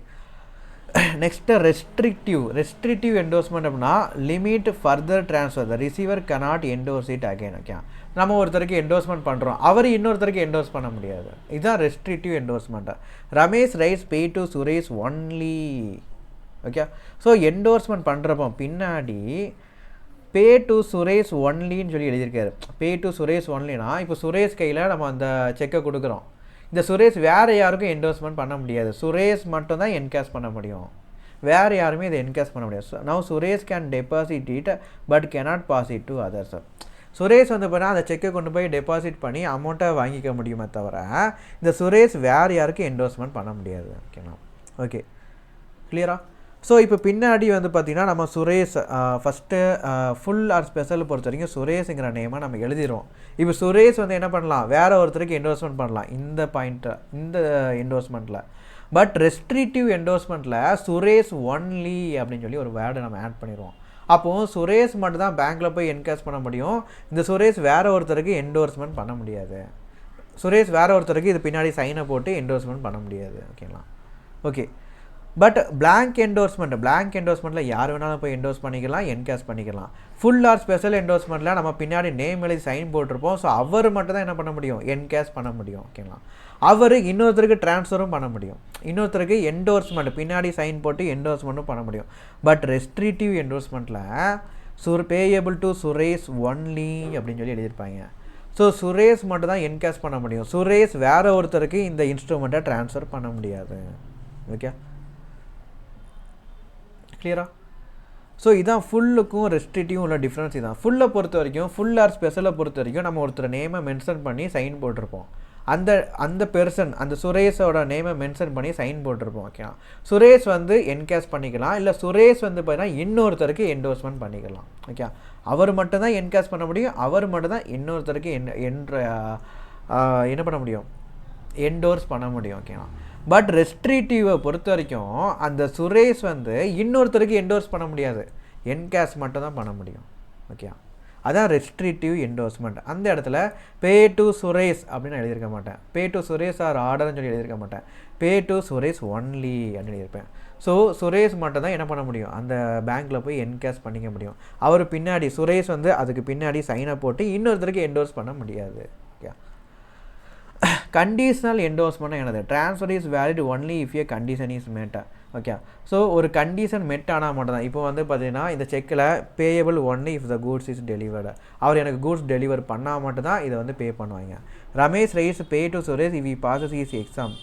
நெக்ஸ்ட்டு ரெஸ்ட்ரிக்டிவ் என்டோர்ஸ்மெண்ட் அப்படின்னா limit further transfer, the receiver cannot endorse it again. Okay, நம்ம ஒருத்தருக்கு என்டோர்ஸ்மெண்ட் பண்ணுறோம், அவர் இன்னொருத்தருக்கு என்டோர்ஸ் பண்ண முடியாது. இதுதான் restrictive endorsement. Ramesh writes pay to Suresh only. Okay, so endorsement பண்ணுறப்போ பின்னாடி பே டு சுரேஷ் ஒன்லின்னு சொல்லி எழுதியிருக்காரு. பே டு சுரேஷ் ஒன்லினா இப்போ சுரேஷ் கையில் நம்ம அந்த செக்கை கொடுக்குறோம். இந்த சுரேஷ் வேறு யாருக்கும் என்டோர்ஸ்மெண்ட் பண்ண முடியாது, சுரேஷ் மட்டும் தான் என்கேஷ் பண்ண முடியும், வேறு யாருமே இதை என்கேஷ் பண்ண முடியாது. Now Suresh can deposit it but cannot pass it to others. Suresh வந்து பார்த்தீங்கன்னா அந்த செக்கை கொண்டு போய் டெபாசிட் பண்ணி அமௌண்ட்டை வாங்கிக்க முடியுமே தவிர இந்த சுரேஷ் வேறு யாருக்கும் என்டோர்ஸ்மெண்ட் பண்ண முடியாது. ஓகேண்ணா? ஓகே, கிளியரா? ஸோ இப்போ பின்னாடி வந்து பார்த்திங்கன்னா நம்ம Suresh first full are special பொறுத்த வரைக்கும் சுரேஷுங்கிற நேமை நம்ம எழுதிடுவோம். இப்போ சுரேஷ் வந்து என்ன பண்ணலாம், வேறு ஒருத்தருக்கு என்டோர்ஸ்மெண்ட் பண்ணலாம் இந்த பாயிண்ட்டை, இந்த என்டோர்ஸ்மெண்ட்டில். பட் ரெஸ்ட்ரிக்டிவ் என்டோர்ஸ்மெண்ட்டில் சுரேஷ் ஒன்லி அப்படின்னு சொல்லி ஒரு வேர்டை நம்ம ஆட் பண்ணிடுவோம். அப்போது சுரேஷ் மட்டும் தான் பேங்க்கில் போய் என்கேஷ் பண்ண முடியும், இந்த சுரேஷ் வேறு ஒருத்தருக்கு என்டோர்ஸ்மெண்ட் பண்ண முடியாது. சுரேஷ் வேறு ஒருத்தருக்கு இது பின்னாடி சைனை போட்டு என்டோர்ஸ்மெண்ட் பண்ண முடியாது. ஓகேங்களா? ஓகே, பட் பிளாங்க் என்டோர்ஸ்மெண்ட்டில் யார் வேணாலும் போய் என்டோர்ஸ் பண்ணிக்கலாம், என்கேஷ் பண்ணிக்கலாம். ஃபுல் ஆர் ஸ்பெஷல் என்டோர்ஸ்மெண்ட்டில் நம்ம பின்னாடி நேம் எழுதி சைன் போட்டிருப்போம். ஸோ அவர் மட்டும் தான் என்ன பண்ண முடியும், என்கேஷ் பண்ண முடியும். ஓகேங்களா? அவர் இன்னொருத்தருக்கு ட்ரான்ஸ்ஃபரும் பண்ண முடியும், இன்னொருத்தருக்கு என்டோர்ஸ்மெண்ட் பின்னாடி சைன் போட்டு என்டோர்ஸ்மெண்ட்டும் பண்ண முடியும். பட் ரெஸ்ட்ரிக்டிவ் என்டோர்ஸ்மெண்ட்டில் பேயபிள் டு சுரேஷ் ஒன்லி அப்படின்னு சொல்லி எழுதியிருப்பாங்க. ஸோ சுரேஷ் மட்டும் தான் என்கேஷ் பண்ண முடியும், சுரேஷ் வேறு ஒருத்தருக்கு இந்த இன்ஸ்ட்ருமெண்ட்டை ட்ரான்ஸ்ஃபர் பண்ண முடியாது. ஓகே, கிளியரா? ஸோ இதான் ஃபுல்லுக்கும் ரெஸ்ட்ரிக்டிவும் உள்ள டிஃப்ரென்ஸ். இதான் ஃபுல்லை பொறுத்த வரைக்கும், ஃபுல் ஆர் ஸ்பெஷலை பொறுத்த வரைக்கும் நம்ம ஒருத்தர் நேமை மென்ஷன் பண்ணி சைன் போட்டிருப்போம். அந்த பெர்சன் அந்த சுரேஷோட நேமை மென்ஷன் பண்ணி சைன் போட்டிருப்போம். ஓகேவா? சுரேஷ் வந்து என்கேஷ் பண்ணிக்கலாம், இல்லை சுரேஷ் வந்து பார்த்தீங்கன்னா இன்னொருத்தருக்கு என்டோர்ஸ்மெண்ட் பண்ணிக்கலாம். ஓகே, அவர் மட்டும் தான் என்கேஷ் பண்ண முடியும், அவர் மட்டும் தான் இன்னொருத்தருக்கு என்ன பண்ண முடியும், என்டோர்ஸ் பண்ண முடியும். ஓகேவா? பட் ரெஸ்ட்ரிக்டிவை பொறுத்த வரைக்கும் அந்த சுரேஷ் வந்து இன்னொருத்தருக்கு என்டோர்ஸ் பண்ண முடியாது, என்கேஷ் மட்டும் தான் பண்ண முடியும். ஓகே, அதான் ரெஸ்ட்ரிக்டிவ் என்டோர்ஸ்மெண்ட். அந்த இடத்துல பே டு சுரேஷ் அப்படின்னு நான் எழுதியிருக்க மாட்டேன், பே டு சுரேஷ் ஆர் ஆர்டர்னு சொல்லி எழுதியிருக்க மாட்டேன், பே டு சுரேஷ் ஒன்லி அப்படின்னு எழுதியிருப்பேன். ஸோ சுரேஷ் மட்டும் தான் என்ன பண்ண முடியும், அந்த பேங்க்கில் போய் என்கேஷ் பண்ணிக்க முடியும். அவர் பின்னாடி சுரேஷ் வந்து அதுக்கு பின்னாடி சைனை போட்டு இன்னொருத்தருக்கு என்டோர்ஸ் பண்ண முடியாது. ஓகே, கண்டிஷனல் என்டோர்ஸ்மெண்ட் என்னது, transfer is valid only if a condition is met. Okay, so ஒரு கண்டிஷன் மெட் ஆனால் மட்டும் தான். இப்போ வந்து பார்த்தீங்கன்னா இந்த செக்கில் payable only if the goods is delivered, அவர் எனக்கு கூட்ஸ் டெலிவர் பண்ணால் மட்டும் தான் இதை வந்து பே பண்ணுவாங்க. Ramesh rice pay to Suresh if he bosses is exam.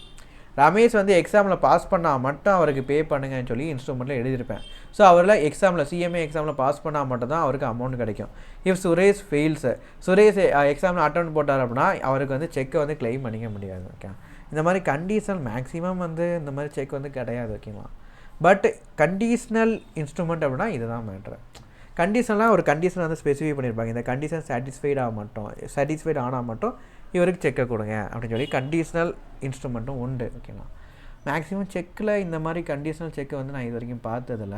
Ramesh வந்து எக்ஸாமில் பாஸ் பண்ணால் மட்டும் அவருக்கு பே பண்ணுங்கன்னு சொல்லி இன்ஸ்ட்ருமெண்ட்டில் எழுதியிருப்பேன். ஸோ அவரில் எக்ஸாமில் சிஎம்ஏ எக்ஸாமில் பாஸ் பண்ணால் மட்டும் தான் அவருக்கு அமௌண்ட் கிடைக்கும். இஃப் சுரேஷ் ஃபெயில்ஸு, சுரேஷ் எக்ஸாமில் அட்டெண்ட் போட்டார் அப்படின்னா அவருக்கு வந்து செக்கை வந்து கிளைம் பண்ணிக்க முடியாது. ஓகே, இந்த மாதிரி கண்டிஷனல் மேக்ஸிமம் வந்து இந்த மாதிரி செக் வந்து கிடையாது. ஓகேவா? பட் கண்டிஷனல் இன்ஸ்ட்ருமெண்ட் அப்படின்னா இதுதான் மேட்ரு. கண்டிஷன்லாம் ஒரு கண்டிஷன் வந்து ஸ்பெசிஃபை பண்ணியிருப்பாங்க, இந்த கண்டிஷன் சாட்டிஸ்ஃபைட் ஆனால் மட்டும் இவருக்கு செக்கை கொடுங்க அப்படின்னு சொல்லி கண்டிஷனல் இன்ஸ்ட்ருமெண்ட்டும் உண்டு. ஓகேங்களா? மேக்ஸிமம் செக்கில் இந்த மாதிரி கண்டிஷனல் செக்கை வந்து நான் இது வரைக்கும் பார்த்ததில்ல,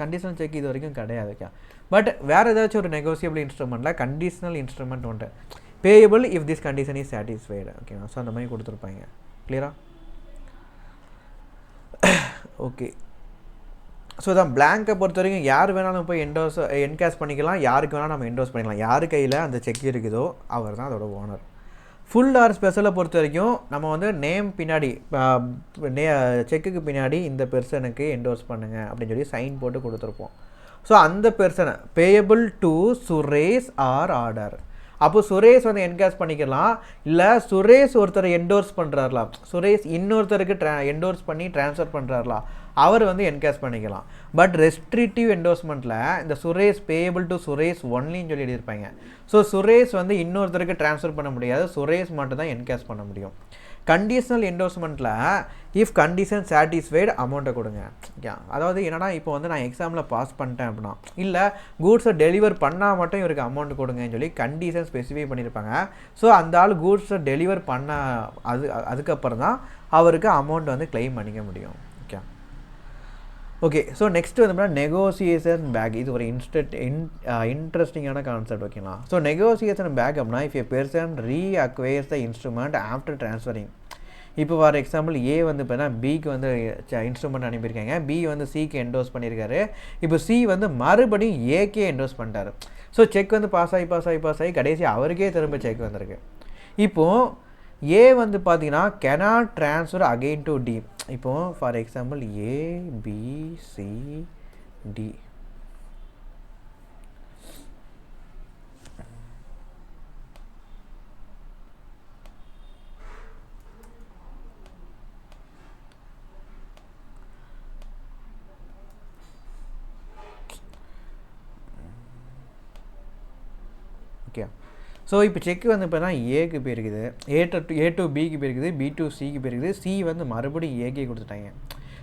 கண்டிஷனல் செக் இது வரைக்கும் கிடையாது. ஓகே, பட் வேறு ஏதாச்சும் ஒரு நெகோசியபிள் இன்ஸ்ட்ருமெண்ட்டில் கண்டிஷனல் இன்ஸ்ட்ருமெண்ட் உண்டு, payable if this condition is satisfied. ஓகேவா? ஸோ அந்த மாதிரி கொடுத்துருப்பாங்க. கிளியரா? ஓகே, ஸோ தான் பிளாங்கை பொறுத்த வரைக்கும் யார் வேணாலும் போய் என்கேஷ் பண்ணிக்கலாம், யாருக்கு வேணாலும் நம்ம என்டோர்ஸ் பண்ணிக்கலாம், யார் கையில் அந்த செக் இருக்குதோ அவர் தான் அதோட ஓனர். ஃபுல் ஆர் ஸ்பெஷலை பொறுத்த வரைக்கும் நம்ம வந்து நேம் பின்னாடி செக்குக்கு பின்னாடி இந்த பெர்சனுக்கு என்டோர்ஸ் பண்ணுங்கள் அப்படின்னு சொல்லி சைன் போட்டு கொடுத்துருப்போம். ஸோ அந்த பெர்சனை payable to Suresh or order, அப்போ சுரேஷ் வந்து என்கேஷ் பண்ணிக்கலாம், இல்லை சுரேஷ் ஒருத்தரை என்டோர்ஸ் பண்ணுறாருலா, சுரேஷ் இன்னொருத்தருக்கு என்டோர்ஸ் பண்ணி ட்ரான்ஸ்ஃபர் பண்ணுறாருலா, அவர் வந்து என்கேஷ் பண்ணிக்கலாம். பட் ரெஸ்ட்ரிக்டிவ் என்டோர்ஸ்மெண்ட்டில் இந்த சுரேஷ் பேயபிள் டு சுரேஷ் ஒன்லின்னு சொல்லி எழுதியிருப்பாங்க. ஸோ சுரேஷ் வந்து இன்னொருத்தருக்கு ட்ரான்ஸ்ஃபர் பண்ண முடியாது, சுரேஷ் மட்டும் தான் என்கேஷ் பண்ண முடியும். கண்டிஷனல் என்டோர்ஸ்மெண்ட்டில் இஃப் கண்டிஷன் சாட்டிஸ்ஃபைடு அமௌண்ட்டை கொடுங்க. ஓகே, அதாவது என்னன்னா இப்போ வந்து நான் எக்ஸாமில் பாஸ் பண்ணிட்டேன் அப்படின்னா, இல்லை கூட்ஸை டெலிவர் பண்ணால் மட்டும் இவருக்கு அமௌண்ட் கொடுங்கன்னு சொல்லி கண்டிஷன் ஸ்பெசிஃபை பண்ணியிருப்பாங்க. ஸோ அந்த ஆள் கூட்ஸை டெலிவர் பண்ண அதுக்கப்புறம் தான் அவருக்கு அமௌண்ட் வந்து கிளைம் பண்ணிக்க முடியும். Okay, okay. ஸோ நெக்ஸ்ட் வந்து நெகோசியேஷன் பேக். இது ஒரு இன்ட்ரெஸ்டிங்கான கான்செப்ட். ஓகேங்களா. ஸோ நெகோசியேஷன் பேக் அப்படின்னா if a person reacquires the instrument after transferring. இப்போ ஃபார் எக்ஸாம்பிள் ஏ வந்து பார்த்தீங்கன்னா பிக்கு வந்து இன்ஸ்ட்ருமெண்ட் அனுப்பியிருக்காங்க, பி வந்து சிக்கு என்டோஸ் பண்ணியிருக்காரு. இப்போ சி வந்து மறுபடியும் ஏக்கே என்டோஸ் பண்ணிட்டாரு. ஸோ செக் வந்து பாஸ் ஆகி கடைசி அவருக்கே திரும்ப செக் வந்திருக்கு. இப்போது ஏ வந்து பார்த்தீங்கன்னா cannot transfer again to D. இப்போது for example A B C D. Okay. So இப்போ செக் வந்து பார்த்தீங்கன்னா ஏக்கு போயிருக்குது, ஏ டு பிக்கு போயிருக்குது, பி டு சிக்கு போயிருக்குது, சி வந்து மறுபடியும் ஏகே கொடுத்துட்டாங்க.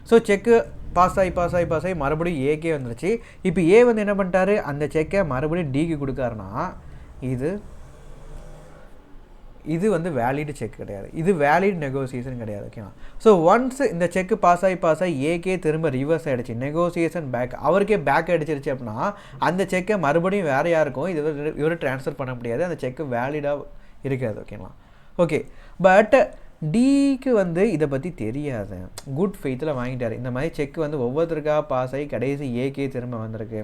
ஸோ செக்கு பாஸ் ஆகி மறுபடியும் ஏகே வந்துருச்சு. இப்போ ஏ வந்து என்ன பண்ணிட்டாரு, அந்த செக்கை மறுபடியும் டிக்கு கொடுக்காருன்னா இது வந்து வேலிட் செக் கிடையாது, இது வேலிட் நெகோசியேஷன் கிடையாது. ஓகேவா. ஸோ ஒன்ஸ் இந்த செக்கு பாஸ் ஆகி ஏகே திரும்ப ரிவர்ஸ் ஆகிடுச்சு, நெகோசியேஷன் பேக், அவருக்கே பேக் அடிச்சிருச்சு அப்படின்னா அந்த செக்கை மறுபடியும் வேறு யாருக்கும் இவர் ட்ரான்ஸ்ஃபர் பண்ண முடியாது, அந்த செக்கு வேலிடாக இருக்காது. ஓகேங்களா. ஓகே. பட் டிக்கு வந்து இதை பற்றி தெரியாது, குட் ஃபெய்த்தில் வாங்கிட்டார். இந்த மாதிரி செக் வந்து ஒவ்வொருத்தருக்காக பாஸ் ஆகி கடைசி ஏகே திரும்ப வந்திருக்கு.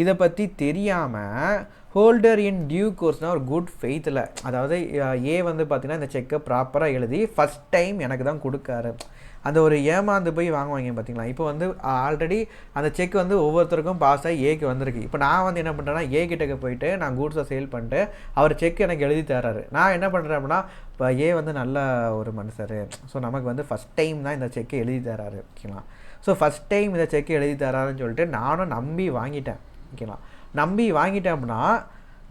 இதை பற்றி தெரியாமல் ஹோல்டர் இன் டியூ கோர்ஸ்னால் ஒரு குட் ஃபெய்த்தில், அதாவது ஏ வந்து பார்த்திங்கன்னா இந்த செக்கை ப்ராப்பராக எழுதி ஃபஸ்ட் டைம் எனக்கு தான் கொடுக்காரு, அந்த ஒரு ஏமாந்து போய் வாங்குவாங்க பார்த்தீங்களா. இப்போ வந்து ஆல்ரெடி அந்த செக் வந்து ஒவ்வொருத்தருக்கும் பாஸ் ஆகி ஏக்கு வந்திருக்கு. இப்போ நான் வந்து என்ன பண்ணுறேன்னா ஏ கிட்டக்க போயிட்டு நான் கூட்ஸை சேல் பண்ணிட்டு அவர் செக் எனக்கு எழுதி தராரு. நான் என்ன பண்ணுறேன் அப்படின்னா இப்போ ஏ வந்து நல்ல ஒரு மனுஷர், ஸோ நமக்கு வந்து ஃபஸ்ட் டைம் தான் இந்த செக்கை எழுதி தராரு. ஓகேங்களா. ஸோ ஃபஸ்ட் டைம் இந்த செக்கை எழுதி தராருன்னு சொல்லிட்டு நானும் நம்பி வாங்கிட்டேன். ஓகேங்களா. நம்பி வாங்கிட்டேன் அப்படின்னா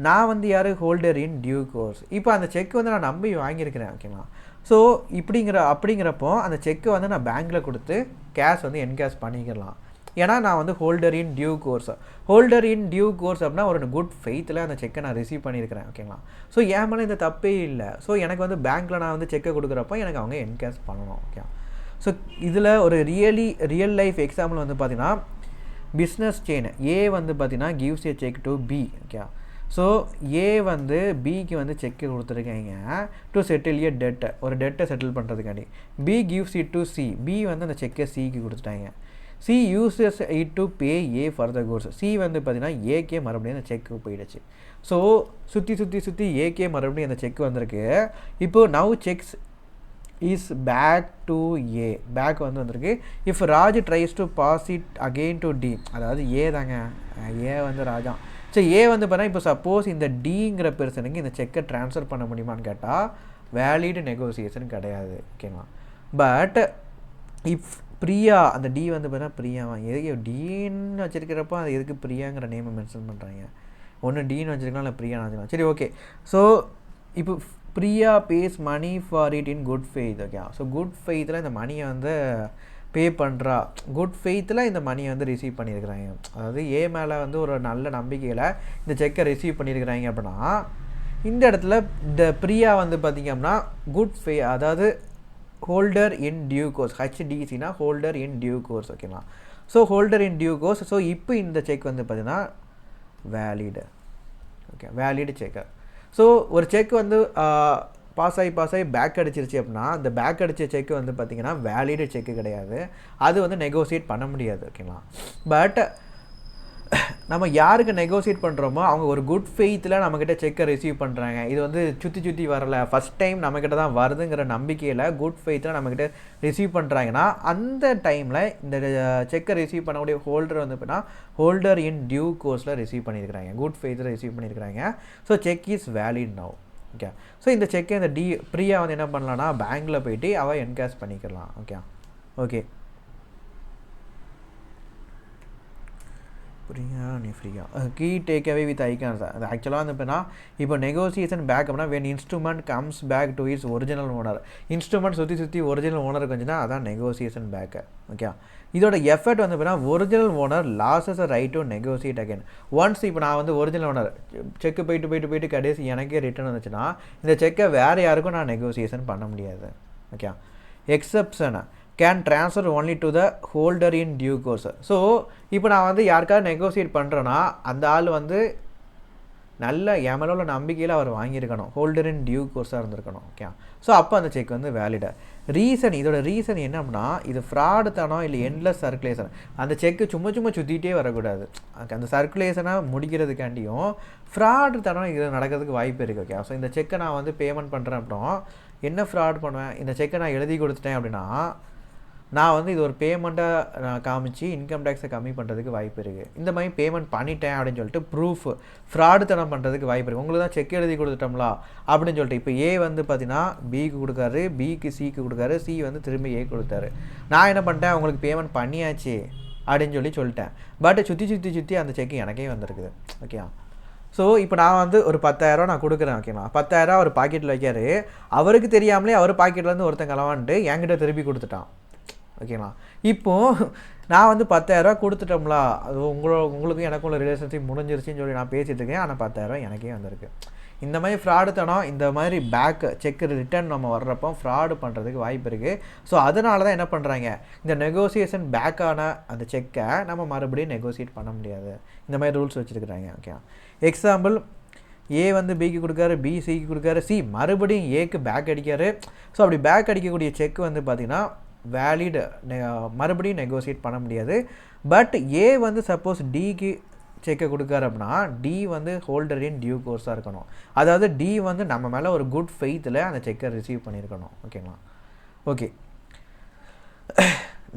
நான் வந்து யார், ஹோல்டர் இன் டியூ கோர்ஸ். இப்போ அந்த செக் வந்து நான் நம்பி வாங்கியிருக்கிறேன். ஓகேங்களா. ஸோ அப்படிங்கிறப்போ அந்த செக்கை வந்து நான் பேங்க்கில் கொடுத்து கேஷ் வந்து என்கேஷ் பண்ணிக்கலாம். ஏன்னா நான் வந்து ஹோல்டர் இன் டியூ கோர்ஸ் அப்படின்னா ஒரு குட் ஃபெய்த்தில் அந்த செக்கை நான் ரிசீவ் பண்ணியிருக்கிறேன். ஓகேங்களா. ஸோ என் மேலே இந்த தப்பே இல்லை. ஸோ எனக்கு வந்து பேங்க்கில் நான் வந்து செக்கை கொடுக்குறப்போ எனக்கு அவங்க என்கேஷ் பண்ணணும். ஓகே. ஸோ இதில் ஒரு ரியல் லைஃப் எக்ஸாம்பிள் வந்து பார்த்தீங்கன்னா பிஸ்னஸ் செயின் ஏ வந்து பார்த்தீங்கன்னா gives A cheque to B. Okay. So A வந்து பிக்கு வந்து செக்கு கொடுத்துருக்காங்க டு செட்டில் ஏ டெட்டை, ஒரு டெட்டை செட்டில் பண்ணுறதுக்காண்டி. B gives it to C, B வந்து அந்த செக்கை சிக்கு கொடுத்துட்டாங்க. C uses it to pay A for the course, C வந்து பார்த்தீங்கன்னா ஏகே மறுபடியும் அந்த செக்கு போயிடுச்சு. ஸோ சுற்றி ஏகே மறுபடியும் அந்த செக் வந்திருக்கு. இப்போது now cheques is back to A, back வந்து வந்திருக்கு. If Raj tries to pass it again to D, அதாவது ஏ தாங்க, ஏ வந்து ராஜா. ஸோ ஏ வந்து பார்த்தா இப்போ சப்போஸ் இந்த டிங்கிற பெர்சனுக்கு இந்த செக்கை ட்ரான்ஸ்ஃபர் பண்ண முடியுமான்னு கேட்டால் வேலிட் நெகோசியேஷன் கிடையாது. ஓகேங்களா. பட் இஃப் பிரியா, அந்த டி வந்து பார்த்தீங்கன்னா பிரியாவா, எதுக்கு டீன்னு வச்சுருக்கிறப்போ அது எதுக்கு பிரியாங்கிற நேமை மென்ஷன் பண்ணுறாங்க, ஒன்று டீன்னு வச்சுருக்கலாம் இல்லை பிரியான்னு வச்சுக்கலாம். சரி, ஓகே. ஸோ இப்போ Priya pays money for it in good faith. Okay. So good ஃபெய்த்தில் இந்த மணியை வந்து பே பண்ணுறா, குட் ஃபெய்த்தில் இந்த மணியை வந்து ரிசீவ் பண்ணியிருக்கிறாங்க. அதாவது ஏ மேலே வந்து ஒரு நல்ல நம்பிக்கையில் இந்த செக்கை ரிசீவ் பண்ணியிருக்கிறாங்க அப்படின்னா இந்த இடத்துல இந்த பிரியா வந்து பார்த்திங்க அப்படின்னா குட் அதாவது ஹோல்டர் இன் டியூ கோர்ஸ், ஹெச்டிசினா ஹோல்டர் இன் டியூ கோர்ஸ். ஓகேங்களா. So holder in due course. So இப்போ இந்த செக் வந்து பார்த்திங்கன்னா valid. Okay, valid cheque. So ஒரு செக் வந்து பாஸ் ஆகி பேக் அடிச்சிருச்சு அப்படின்னா அந்த பேக் அடித்த செக்கு வந்து பார்த்திங்கன்னா வேலிடு செக்கு கிடையாது, அது வந்து நெகோசியேட் பண்ண முடியாது. ஓகேங்களா. பட் நம்ம யாருக்கு நெகோசியேட் பண்ணுறோமோ அவங்க ஒரு குட் ஃபெய்த்தில் நம்மக்கிட்ட செக்கை ரிசீவ் பண்ணுறாங்க, இது வந்து சுற்றி வரலை, ஃபஸ்ட் டைம் நம்மக்கிட்ட தான் வருதுங்கிற நம்பிக்கையில் குட் ஃபெய்த்தில் நம்மக்கிட்ட ரிசீவ் பண்ணுறாங்கன்னா அந்த டைமில் இந்த செக்கை ரிசீவ் பண்ணக்கூடிய ஹோல்டர் வந்து எப்படின்னா ஹோல்டர் இன் டியூ கோர்ஸில் ரிசீவ் பண்ணியிருக்கிறாங்க, குட் ஃபெய்த்தில் ரிசீவ் பண்ணியிருக்கிறாங்க. So check is valid now. Okay. So இந்த செக்கை இந்த பிரியா வந்து என்ன பண்ணலான்னா பேங்க்கில் போய்ட்டு அவள் என்கேஷ் பண்ணிக்கலாம். ஓகே. புரியா நீ ஃப்ரீயா கீ டேக் அவே வித் ஐக்கான் சார். அது ஆக்சுவலாக வந்து எப்படின்னா இப்போ நெகோசியேஷன் பேக் அப்படின்னா when instrument comes back to its original owner, instrument சுற்றி ஒரிஜினல் ஓனருக்கு வந்துச்சுன்னா அதான் நெகோசியேஷன் பேக்கு. ஓகே. இதோட எஃபெக்ட் வந்து எப்படின்னா original owner loses a right to negotiate again. Once இப்போ நான் வந்து ஒரிஜினல் ஓனர் செக்கு போயிட்டு கடைசி எனக்கே ரிட்டர்ன் வந்துச்சுன்னா இந்த செக்கை வேறு யாருக்கும் நான் நெகோசியேஷன் பண்ண முடியாது. Okay. Exception can transfer only to the holder in due course. So இப்போ நான் வந்து யாருக்காவது நெகோசியேட் பண்ணுறேன்னா அந்த ஆள் வந்து நல்ல என் மேலே உள்ள நம்பிக்கையில் அவர் வாங்கியிருக்கணும், ஹோல்டர் இன் டியூ கோர்ஸாக இருந்திருக்கணும். ஓகே, ஸோ அப்போ அந்த செக் வந்து வேலிடு. ரீசன், இதோட ரீசன் என்ன அப்படின்னா, இது ஃப்ராடு தானோ இல்லை எண்ட்லெஸ் சர்க்குலேஷன். அந்த செக்கு சும்மா சுற்றிகிட்டே வரக்கூடாது. அந்த சர்க்குலேஷனாக முடிக்கிறதுக்காண்டியும் ஃப்ராடு தானோ இது நடக்கிறதுக்கு வாய்ப்பு இருக்குது. ஓகே, ஸோ இந்த செக்கை நான் வந்து பேமெண்ட் பண்ணுறேன் அப்படின்னா என்ன ஃப்ராட் பண்ணுவேன், இந்த செக்கை நான் எழுதி கொடுத்துட்டேன் அப்படின்னா நான் வந்து இது ஒரு பேமெண்ட்டாக நான் காமிச்சு இன்கம் டேக்ஸை கம்மி பண்ணுறதுக்கு வாய்ப்பு இருக்குது. இந்த மாதிரி பேமெண்ட் பண்ணிட்டேன் அப்படின்னு சொல்லிட்டு ப்ரூஃப் ஃப்ராடு தனம் பண்ணுறதுக்கு வாய்ப்பு இருக்குது. உங்களுக்கு தான் செக் எழுதி கொடுத்துட்டோம்லா அப்படின்னு சொல்லிட்டு இப்போ ஏ வந்து பார்த்தீங்கன்னா பிக்கு கொடுக்காரு, பிக்கு சிக்கு கொடுக்காரு, சி வந்து திரும்பி ஏ கொடுத்தாரு. நான் என்ன பண்ணிட்டேன், உங்களுக்கு பேமெண்ட் பண்ணியாச்சு அப்படின்னு சொல்லிட்டேன். பட் சுற்றி அந்த செக்கு எனக்கே வந்திருக்குது. ஓகே, ஸோ இப்போ நான் வந்து ஒரு 10,000 நான் கொடுக்குறேன். ஓகேங்களா, 10,000 அவர் பாக்கெட்டில் வைக்காரு, அவருக்கு தெரியாமலே அவர் பாக்கெட்லேருந்து ஒருத்தன் களவான்ட்டு என்கிட்ட திருப்பி கொடுத்துட்டான். ஓகேங்களா, இப்போது நான் வந்து 10,000 கொடுத்துட்டோம்ல, அது உங்களுக்கும் எனக்கும் உள்ள ரிலேஷன்ஷிப் முடிஞ்சிருச்சுன்னு சொல்லி நான் பேசிகிட்டு இருக்கேன். ஆனால் 10,000 எனக்கே வந்திருக்கு. இந்த மாதிரி ஃப்ராடு தனம், இந்த மாதிரி பேக் செக் ரிட்டர்ன் நம்ம வர்றப்போ ஃப்ராடு பண்ணுறதுக்கு வாய்ப்பு இருக்குது. ஸோ அதனால தான் என்ன பண்ணுறாங்க, இந்த நெகோசியேஷன் பேக்கான அந்த செக்கை நம்ம மறுபடியும் நெகோசியேட் பண்ண முடியாது. இந்த மாதிரி ரூல்ஸ் வச்சுருக்குறாங்க. ஓகே, எக்ஸாம்பிள் ஏ வந்து பிக்கு கொடுக்காரு, பி சிக்கு கொடுக்காரு, சி மறுபடியும் ஏக்கு பேக் அடிக்காரு. ஸோ அப்படி பேக் அடிக்கக்கூடிய செக் வந்து பார்த்திங்கன்னா வேலிட், மறுபடியும் நெகோசியேட் பண்ண முடியாது. பட் ஏ வந்து சப்போஸ் டிக்கு செக்கை கொடுக்காரு அப்படின்னா டி வந்து ஹோல்டர் இன் டியூ கோர்ஸாக இருக்கணும். அதாவது டி வந்து நம்ம மேலே ஒரு குட் ஃபெய்த்தில் அந்த செக்கை ரிசீவ் பண்ணியிருக்கணும். ஓகேங்களா, ஓகே.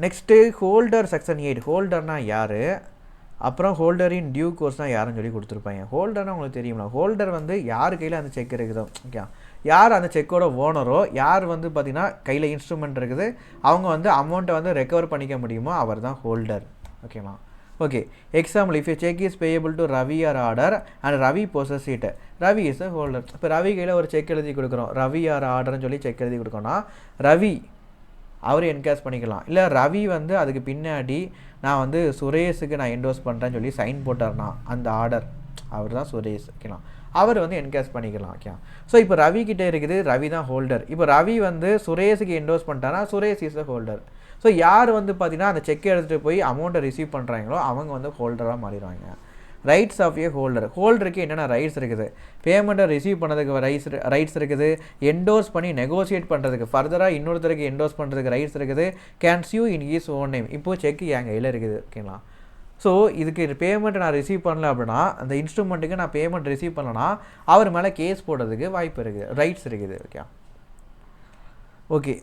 Next holder section 8. ஹோல்டர்னால் யார், அப்புறம் ஹோல்டர் இன் டியூ கோர்ஸ்னால் யாருன்னு சொல்லி கொடுத்துருப்பாங்க. ஹோல்டர்னால் உங்களுக்கு தெரியுங்களா, ஹோல்டர் வந்து யார் கையில் அந்த செக் இருக்குதோ, ஓகே, யார் அந்த செக்கோட ஓனரோ, யார் வந்து பார்த்திங்கன்னா கையில் இன்ஸ்ட்ருமெண்ட் இருக்குது, அவங்க வந்து அமௌண்ட்டை வந்து ரெக்கவர் பண்ணிக்க முடியுமோ அவர் தான் ஹோல்டர். ஓகேங்களா, okay. Example, if a cheque is payable to Ravi or order and Ravi possess it, Ravi is a holder. இப்போ ரவி கையில் ஒரு செக் எழுதி கொடுக்குறோம், ரவி ஆர் ஆர்டர்னு சொல்லி செக் எழுதி கொடுக்கோன்னா ரவி அவர் என்கேஷ் பண்ணிக்கலாம். இல்லை ரவி வந்து அதுக்கு பின்னாடி நான் வந்து சுரேஷுக்கு நான் என்டோஸ் பண்ணுறேன்னு சொல்லி சைன் போட்டார்னா அந்த ஆர்டர் அவர் தான் சுரேஷ். ஓகேங்களா, அவர் வந்து என்கேஷ் பண்ணிக்கலாம். ஓகே, ஸோ இப்போ ரவி கிட்டே இருக்குது, ரவி தான் ஹோல்டர். இப்போ ரவி வந்து சுரேஷுக்கு என்டோஸ் பண்ணிட்டானா Suresh is a holder. So யார் வந்து பார்த்தீங்கன்னா அந்த செக்கை எடுத்துகிட்டு போய் அமௌண்ட்டை ரிசீவ் பண்ணுறாங்களோ அவங்க வந்து ஹோல்டராக மாறிடுவாங்க. ரைட்ஸ் ஆஃப் ஏ ஹோல்டர், ஹோல்டருக்கு என்னென்ன ரைட்ஸ் இருக்குது, பேமெண்ட்டை ரிசீவ் பண்ணதுக்கு ரைட்ஸ் இருக்குது, என்டோஸ் பண்ணி நெகோசியேட் பண்ணுறதுக்கு ஃபர்தராக இன்னொருத்தருக்கு என்டோஸ் பண்ணுறதுக்கு ரைட்ஸ் இருக்குது, can see you in his own name. இப்போது செக்கு என் கையில் இருக்குது. ஓகேங்களா, ஸோ இதுக்கு பேமெண்ட்டை நான் ரிசீவ் பண்ணல அப்படின்னா அந்த இன்ஸ்ட்ருமெண்ட்டுக்கு நான் பேமெண்ட் ரிசீவ் பண்ணலன்னா அவர் மேலே கேஸ் போடுறதுக்கு வாய்ப்பு இருக்குது, ரைட்ஸ் இருக்குது. Okay, okay.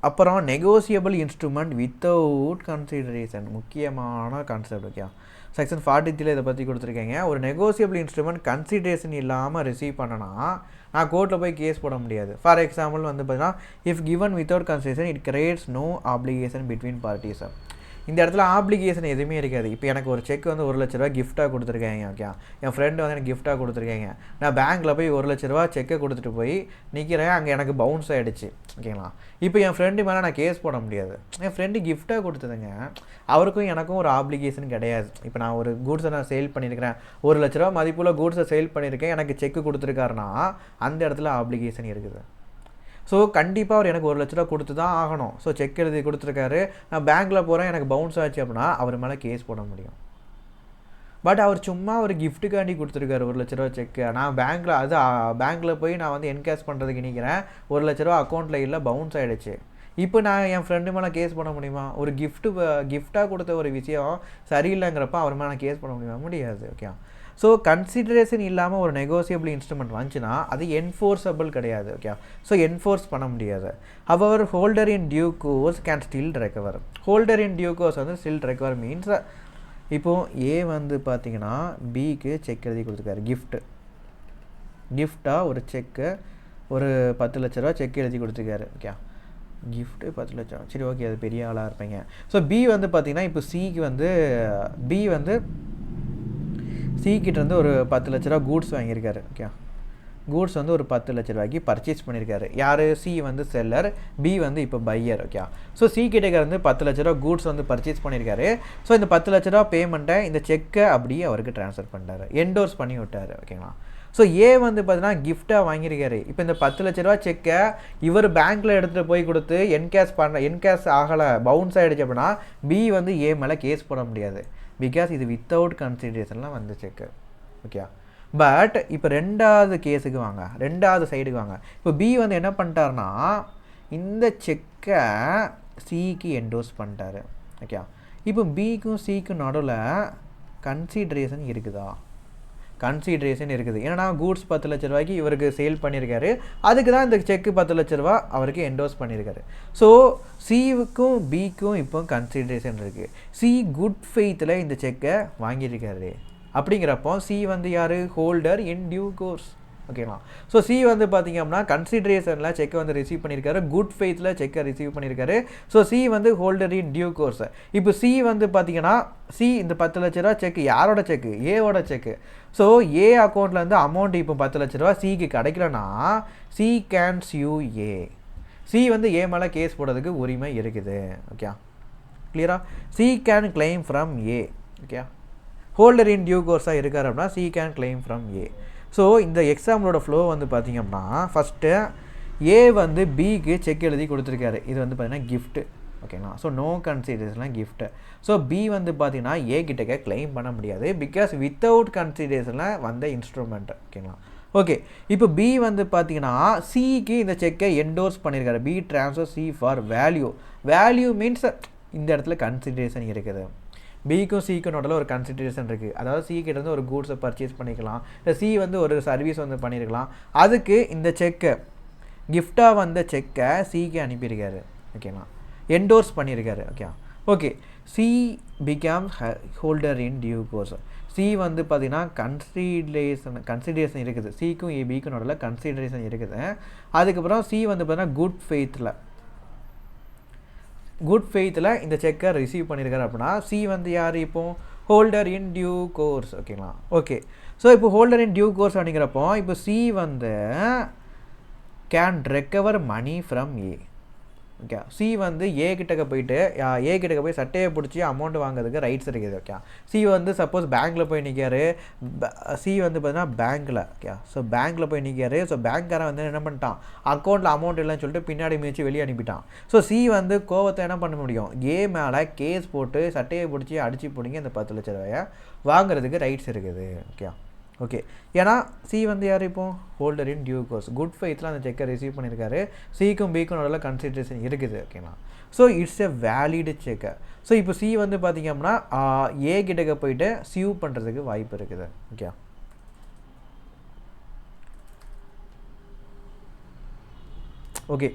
அப்புறம் நெகோசியபிள் இன்ஸ்ட்ருமெண்ட் வித்தவுட் கன்சிடரேஷன், முக்கியமான கான்செப்ட். ஓகே, செக்ஷன் 43 இதை பற்றி கொடுத்துருக்கீங்க. ஒரு நெகோசியபிள் இன்ஸ்ட்ருமெண்ட் கன்சிடரேஷன் இல்லாமல் ரிசீவ் பண்ணனா நான் கோர்ட்டில் போய் கேஸ் போட முடியாது. ஃபார் எக்ஸாம்பிள் வந்து பார்த்தீங்கன்னா, if given without consideration it creates no obligation between parties. இந்த இடத்துல ஆப்ளிகேஷன் எதுவுமே இருக்காது. இப்போ எனக்கு ஒரு செக் வந்து 1,00,000 கிஃப்ட்டாக கொடுத்துருக்காங்க. ஓகே, என் ஃப்ரெண்டு வந்து எனக்கு கிஃப்ட்டாக கொடுத்துருக்காங்க. நான் பேங்க்கில் போய் 1,00,000 செக்கை கொடுத்துட்டு போய் நிற்கிறேன், அங்கே எனக்கு பவுன்ஸ் ஆகிடுச்சு. ஓகேங்களா, இப்போ என் ஃப்ரெண்டு மேலே நான் கேஸ் போட முடியாது. என் ஃப்ரெண்டு கிஃப்ட்டாக கொடுத்ததுங்க, அவருக்கும் எனக்கும் ஒரு ஆப்ளிகேஷன் கிடையாது. இப்போ நான் ஒரு கூட்ஸை நான் சேல் பண்ணியிருக்கிறேன், 1,00,000 மதிப்புள்ள கூட்ஸை சேல் பண்ணியிருக்கேன், எனக்கு செக்கு கொடுத்துருக்காருன்னா அந்த இடத்துல ஆப்ளிகேஷன் இருக்குது. ஸோ கண்டிப்பாக அவர் எனக்கு 1,00,000 கொடுத்து தான் ஆகணும். ஸோ செக் எழுதி கொடுத்துருக்காரு, நான் பேங்க்கில் போகிறேன், எனக்கு பவுன்ஸ் ஆச்சு அப்படின்னா அவர் மேலே கேஸ் போட முடியும். பட் அவர் சும்மா ஒரு கிஃப்ட்டுக்காண்டி கொடுத்துருக்காரு 1,00,000 செக்கு, நான் பேங்க்கில் போய் நான் வந்து என்கேஷ் பண்ணுறதுக்கு நிற்கிறேன், 1,00,000 அக்கௌண்ட்டில் இல்லை, பவுன்ஸ் ஆகிடுச்சு. இப்போ நான் என் ஃப்ரெண்டு மேலே கேஸ் பண்ண முடியுமா? ஒரு கிஃப்ட்டாக கொடுத்த ஒரு விஷயம் சரியில்லைங்கிறப்ப அவர் மேலே கேஸ் பண்ண முடியுமா? முடியாது. ஓகே, ஸோ கன்சிடரேஷன் இல்லாமல் ஒரு நெகோசியபிள் இன்ஸ்ட்ருமெண்ட் வந்துச்சுன்னா அது என்ஃபோர்ஸபிள் கிடையாது. ஓகே, ஸோ என்ஃபோர்ஸ் பண்ண முடியாது. However holder in due course can still recover. Holder in due course வந்து ஸ்டில் ரெக்கவர் மீன்ஸ், இப்போது ஏ வந்து பார்த்தீங்கன்னா பிக்கு செக் எழுதி கொடுத்துருக்காரு, கிஃப்டாக ஒரு செக்கு ஒரு 10,00,000 செக் எழுதி கொடுத்துருக்காரு. ஓகே, கிஃப்ட்டு 10,00,000, சரி ஓகே, அது பெரிய ஆளாக இருப்பீங்க. ஸோ பி வந்து பார்த்தீங்கன்னா இப்போ சிக்கு வந்து பி வந்து சிக்கிட்டேருந்து ஒரு 10,00,000 கூட்ஸ் வாங்கியிருக்காரு. ஓகே, கூட்ஸ் வந்து ஒரு 10,00,000 பர்ச்சேஸ் பண்ணியிருக்காரு. யார்? சி வந்து செல்லர், பி வந்து இப்போ பையர். ஓகே, ஸோ சி கிட்டே வந்து 10,00,000 கூட்ஸ் வந்து பர்ச்சேஸ் பண்ணியிருக்காரு. ஸோ இந்த 10,00,000 பேமெண்ட்டை இந்த செக்கை அப்படியே அவருக்கு ட்ரான்ஸ்ஃபர் பண்ணிட்டாரு, என்டோர்ஸ் பண்ணி விட்டார். ஓகேங்களா, ஸோ ஏ வந்து பார்த்தீங்கன்னா கிஃப்டாக வாங்கியிருக்காரு. இப்போ இந்த 10 லட்ச ரூபா செக்கை இவர் பேங்க்கில் எடுத்துகிட்டு போய் கொடுத்து என்கேஷ் ஆகலை, பவுன்ஸ் ஆகிடுச்சு அப்படின்னா பி வந்து ஏ மேலே கேஸ் போட முடியாது. பிகாஸ் இது வித்தவுட் கன்சிடரேஷன்லாம் வந்து செக்கு. ஓகே. பட் இப்போ ரெண்டாவது கேஸுக்கு வாங்க, ரெண்டாவது சைடுக்கு வாங்க. இப்போ பி வந்து என்ன பண்ணிட்டாருன்னா இந்த செக்கை சிக்கு என்டோஸ் பண்ணிட்டாரு. ஓகே. இப்போ பிக்கும் சிக்கும் நடுவில் கன்சிடரேஷன் இருக்குதா? கன்சிடரேஷன் இருக்குது. ஏன்னா கூட்ஸ் 10 லட்ச ரூபாய்க்கு இவருக்கு சேல் பண்ணியிருக்காரு, அதுக்கு தான் இந்த செக்கு 10 லட்ச ரூபா அவருக்கு என்டோஸ் பண்ணியிருக்காரு. ஸோ சிவுக்கும் பிக்கும் இப்போ கன்சிடரேஷன் இருக்குது. சி குட் ஃபெய்த்தில் இந்த செக்கை வாங்கியிருக்காரு. அப்படிங்கிறப்போ சி வந்து யார்? Holder in due course. ஓகேங்களா? ஸோ சி வந்து பார்த்திங்க அப்படின்னா கன்சிடரேஷனில் செக்கை வந்து ரிசீவ் பண்ணியிருக்காரு, குட் ஃபெய்த்தில் செக்கை ரிசீவ் பண்ணியிருக்காரு. ஸோ சி வந்து ஹோல்டர் இன் டியூ கோர்ஸ். இப்போ சி வந்து பார்த்திங்கன்னா சி இந்த 10 லட்ச ரூபா செக்கு யாரோட செக்கு? ஏவோட செக்கு. ஸோ ஏ அக்கௌண்ட்லேருந்து அமௌண்ட் இப்போ 10 லட்ச ரூபா சிக்கு கிடைக்கலன்னா C can sue A. C வந்து ஏ மேலே கேஸ் போடுறதுக்கு உரிமை இருக்குது. ஓகே, கிளியரா? C can claim from A. Okay, holder in due கோர்ஸாக இருக்கார் அப்படின்னா C can claim from A. So இந்த எக்ஸாம்பிளோட ஃப்ளோ வந்து பார்த்திங்க அப்படின்னா ஃபஸ்ட்டு ஏ வந்து பிக்கு செக் எழுதி கொடுத்துருக்காரு. இது வந்து பார்த்திங்கன்னா கிஃப்ட்டு. ஓகேங்களா? ஸோ நோ கன்சிடரேஷன்லாம் கிஃப்ட்டு. ஸோ பி வந்து பார்த்திங்கன்னா ஏ கிட்டக்க கிளைம் பண்ண முடியாது, பிகாஸ் வித்தவுட் கன்சிடரேஷனில் வந்த இன்ஸ்ட்ருமெண்ட். ஓகேங்களா? ஓகே, இப்போ பி வந்து பார்த்திங்கன்னா சிக்கு இந்த செக்கை என்டோர்ஸ் பண்ணியிருக்காரு. B transfer C for value. Value means இந்த இடத்துல கன்சிடரேஷன் இருக்குது. பிக்கும் சிக்கும் நோட்டில் ஒரு கன்சிடரேஷன் இருக்குது. அதாவது சி கிட்டேருந்து ஒரு கூட்ஸை பர்ச்சேஸ் பண்ணிக்கலாம், இல்லை சி வந்து ஒரு சர்வீஸ் வந்து பண்ணியிருக்கலாம். அதுக்கு இந்த செக்கை கிஃப்டாக வந்த செக்கை சிக்கு அனுப்பியிருக்காரு. ஓகேங்களா? என்டோர்ஸ் பண்ணியிருக்காரு. Okay, C becomes holder in due course. C வந்து பார்த்திங்கன்னா கன்சிடரேஷன் இருக்குது. சிக்கும் பிக்கும் நோட்டில் கன்சிடரேஷன் இருக்குது. அதுக்கப்புறம் சி வந்து பார்த்திங்கன்னா குட் ஃபெய்த்தில் இந்த செக்கை ரிசீவ் பண்ணியிருக்காரு அப்படின்னா சி வந்து யார்? இப்போ ஹோல்டர் இன் டியூ கோர்ஸ். ஓகேங்களா? ஓகே, ஸோ இப்போ ஹோல்டர் இன் டியூ கோர்ஸ் அப்படிங்கிறப்போ இப்போ சி வந்து can recover money from A. Okay, C வந்து ஏ கிட்டக்க போய் சட்டையை பிடிச்சி அமௌண்ட் வாங்குறதுக்கு ரைட்ஸ் இருக்குது. ஓகே, சி வந்து சப்போஸ் பேங்க்கில் போய் நிற்காரு. சி வந்து பார்த்தீங்கன்னா பேங்க்கில். ஓகே, ஸோ பேங்க்கில் போய் நிற்காரு. ஸோ பேங்க்காரன் வந்து என்ன பண்ணிட்டான்? அக்கௌண்ட்டில் அமௌண்ட் இல்லைன்னு சொல்லிட்டு பின்னாடி மிதிச்சு வெளியே அனுப்பிட்டான். ஸோ சி வந்து கோவத்தை என்ன பண்ண முடியும்? ஏ மேலே கேஸ் போட்டு சட்டையை பிடிச்சி அடித்து பிடிங்க இந்த 10 லட்ச ரூபாயை வாங்குறதுக்கு ரைட்ஸ் இருக்குது. ஓகே, ஏன்னா சி வந்து யார்? இப்போ holder in due course. Good ஃபெய்த்தில் அந்த செக்கை ரிசீவ் பண்ணியிருக்காரு. சிக்கும் பிக்கும் நடுவில் கன்சிடரேஷன் இருக்குது. ஓகேங்களா? So it's a valid cheque. So இப்போ சி வந்து பார்த்திங்க அப்படின்னா ஏ கிட்டக்க போயிட்டு சியூ பண்ணுறதுக்கு வாய்ப்பு இருக்குது. ஓகே,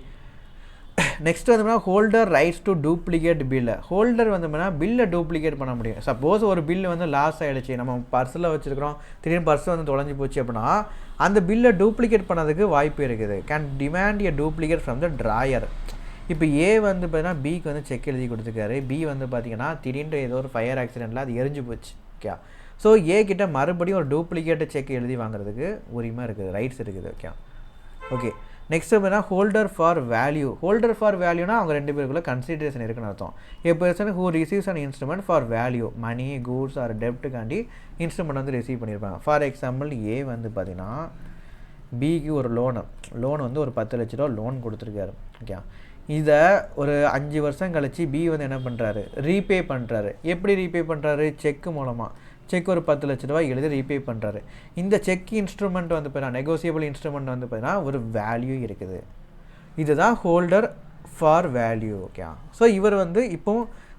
நெக்ஸ்ட் வந்து holder rights to duplicate bill. Holder வந்து பில்லை டூப்ளிகேட் பண்ண முடியும். சப்போஸ் ஒரு பில்லு வந்து லாஸ் ஆகிடுச்சு, நம்ம பர்ஸில் வச்சுருக்கிறோம், திடீர்னு பர்ஸ் வந்து தொலைஞ்சி போச்சு அப்படின்னா அந்த பில்லை டூப்ளிகேட் பண்ணதுக்கு வாய்ப்பு இருக்குது. Can demand a duplicate from the drawer. இப்போ ஏ வந்து பார்த்தீங்கன்னா பிக்கு வந்து செக் எழுதி கொடுத்துருக்காரு. பி வந்து பார்த்திங்கன்னா திடீர்னு ஏதோ ஒரு ஃபயர் ஆக்சிடெண்ட்டில் அது எரிஞ்சு போச்சு. ஓகே, ஸோ ஏ கிட்ட மறுபடியும் ஒரு டூப்ளிகேட் செக் எழுதி வாங்குறதுக்கு உரிமை இருக்குது, ரைட்ஸ் இருக்குது. ஓகே, நெக்ஸ்ட் அப்படின்னா holder for value. Holder for வேல்யூனா அவங்க ரெண்டு பேருக்குள்ள கன்சிடரேஷன் இருக்குன்னு அர்த்தம். A person who receives an instrument for value, money, goods or டெப்ட்டுக்காண்டி இன்ஸ்ட்ருமெண்ட் வந்து ரிசீவ் பண்ணியிருப்பாங்க. ஃபார் எக்ஸாம்பிள் ஏ வந்து பார்த்தீங்கன்னா பிக்கு ஒரு லோன் வந்து ஒரு 10 லட்ச ரூபா லோன் கொடுத்துருக்காரு. ஓகே, இதை ஒரு 5 வருஷம் கழிச்சு பி வந்து என்ன பண்ணுறாரு? ரீபே பண்ணுறாரு. எப்படி ரீபே பண்ணுறாரு? செக்கு மூலமாக. செக் ஒரு 10 லட்ச ரூபாய் எழுதி ரீபே பண்ணுறாரு. இந்த செக் இன்ஸ்ட்ருமெண்ட் வந்து பார்த்தீங்கன்னா நெகோசியபிள் இன்ஸ்ட்ருமெண்ட் வந்து பார்த்தீங்கன்னா ஒரு வேல்யூ இருக்குது. இதுதான் holder for value. Okay, so இவர் வந்து இப்போ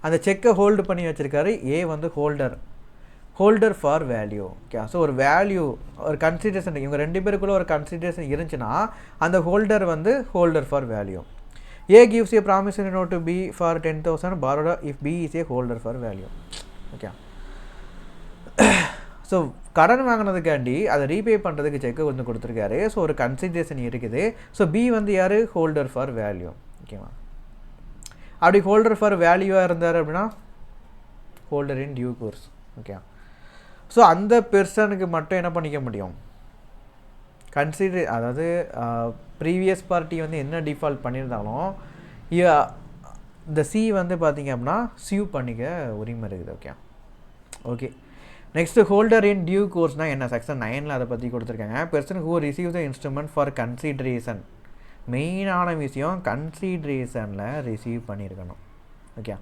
அந்த செக்கை ஹோல்டு பண்ணி வச்சுருக்காரு. ஏ வந்து holder for value. Okay, so ஒரு வேல்யூ, ஒரு கன்சிடரேஷன், இவங்க ரெண்டு பேருக்குள்ளே ஒரு கன்சிடரேஷன் இருந்துச்சுன்னா அந்த ஹோல்டர் வந்து holder for value. A gives a promissory note to B for 10,000 borrowed if B is a holder for value. Okay. So கடன் வாங்கினதுக்காண்டி அதை ரீபே பண்ணுறதுக்கு செக்கு வந்து கொடுத்துருக்காரு. ஸோ ஒரு கன்சிடரேஷன் இருக்குது. ஸோ பி வந்து யார்? Holder for value. ஓகேவா? அப்படி ஹோல்டர் ஃபார் வேல்யூவாக இருந்தார் அப்படின்னா holder in due course. Okay, so அந்த பெர்சனுக்கு மட்டும் என்ன பண்ணிக்க முடியும்? அதாவது ப்ரீவியஸ் பார்ட்டி வந்து என்ன டிஃபால்ட் பண்ணியிருந்தாலும் இந்த சி வந்து பார்த்திங்க அப்படின்னா சியூ பண்ணிக்க உரிமை இருக்குது. Okay, next holder in due கோர்ஸ்னால் என்ன, செக்ஷன் 9ல் அதை பற்றி கொடுத்துருக்காங்க. Person who receive the instrument for consideration, மெயினான விஷயம் கன்சிடரேஷனில் ரிசீவ் பண்ணியிருக்கணும். ஓகே,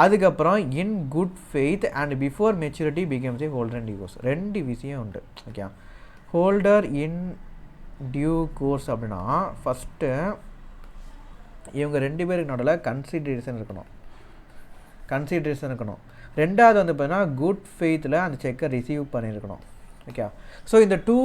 அதுக்கப்புறம் in good faith and before maturity becomes a holder in due course. 2 விஷயம் உண்டு. Okay, holder in due course அப்படின்னா ஃபஸ்ட்டு இவங்க 2 பேருக்கு நடுவில் கன்சிடரேஷன் இருக்கணும். ரெண்டாவது வந்து பார்த்தீங்கன்னா குட் ஃபெய்த்தில் அந்த செக்கை ரிசீவ் பண்ணியிருக்கணும். ஓகே, ஸோ இந்த டூ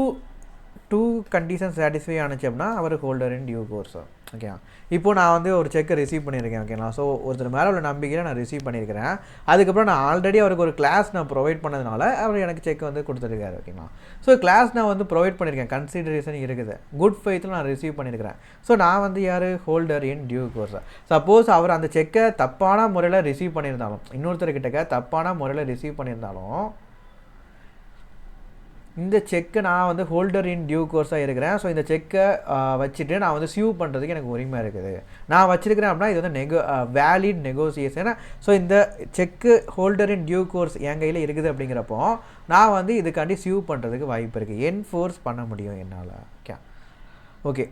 கண்டிஷன் சாட்டிஸ்ஃபை ஆனிச்சு அப்படின்னா அவர் holder in due course. Okay, இப்போது நான் வந்து ஒரு செக்கை ரிசீவ் பண்ணியிருக்கேன். ஓகேங்களா, ஸோ ஒருத்தர் மேலே உள்ள நம்பிக்கையில் நான் ரிசீவ் பண்ணியிருக்கிறேன். அதுக்கப்புறம் நான் ஆல்ரெடி அவருக்கு ஒரு கிளாஸ் நான் ப்ரொவைட் பண்ணதுனால அவர் எனக்கு செக் வந்து கொடுத்துருக்காரு. ஓகேங்களா, ஸோ கிளாஸ் நான் வந்து ப்ரொவைட் பண்ணியிருக்கேன், கன்சிடரேஷன் இருக்குது, குட் ஃபெய்த்தில் நான் ரிசீவ் பண்ணியிருக்கிறேன். ஸோ நான் வந்து யார், holder in due course. Suppose அவர் அந்த செக்கை தப்பான முறையில் ரிசீவ் பண்ணியிருந்தாலும், இன்னொருத்தர்கிட்ட தப்பான முறையில் ரிசீவ் பண்ணியிருந்தாலும் இந்த செக்கை நான் வந்து ஹோல்டர் இன் டியூ கோர்ஸாக இருக்கிறேன். ஸோ இந்த செக்கை வச்சுட்டு நான் வந்து சியூ பண்ணுறதுக்கு எனக்கு உரிமை இருக்குது. நான் வச்சுருக்கிறேன் அப்படின்னா இது வந்து வேலிட் நெகோசியேஷன். ஸோ இந்த செக்கு ஹோல்டர் இன் டியூ கோர்ஸ் என் கையில் இருக்குது அப்படிங்கிறப்போ நான் வந்து இதுக்காண்டி சியூ பண்ணுறதுக்கு வாய்ப்பு இருக்குது, என்ஃபோர்ஸ் பண்ண முடியும் என்னால். ஓகே,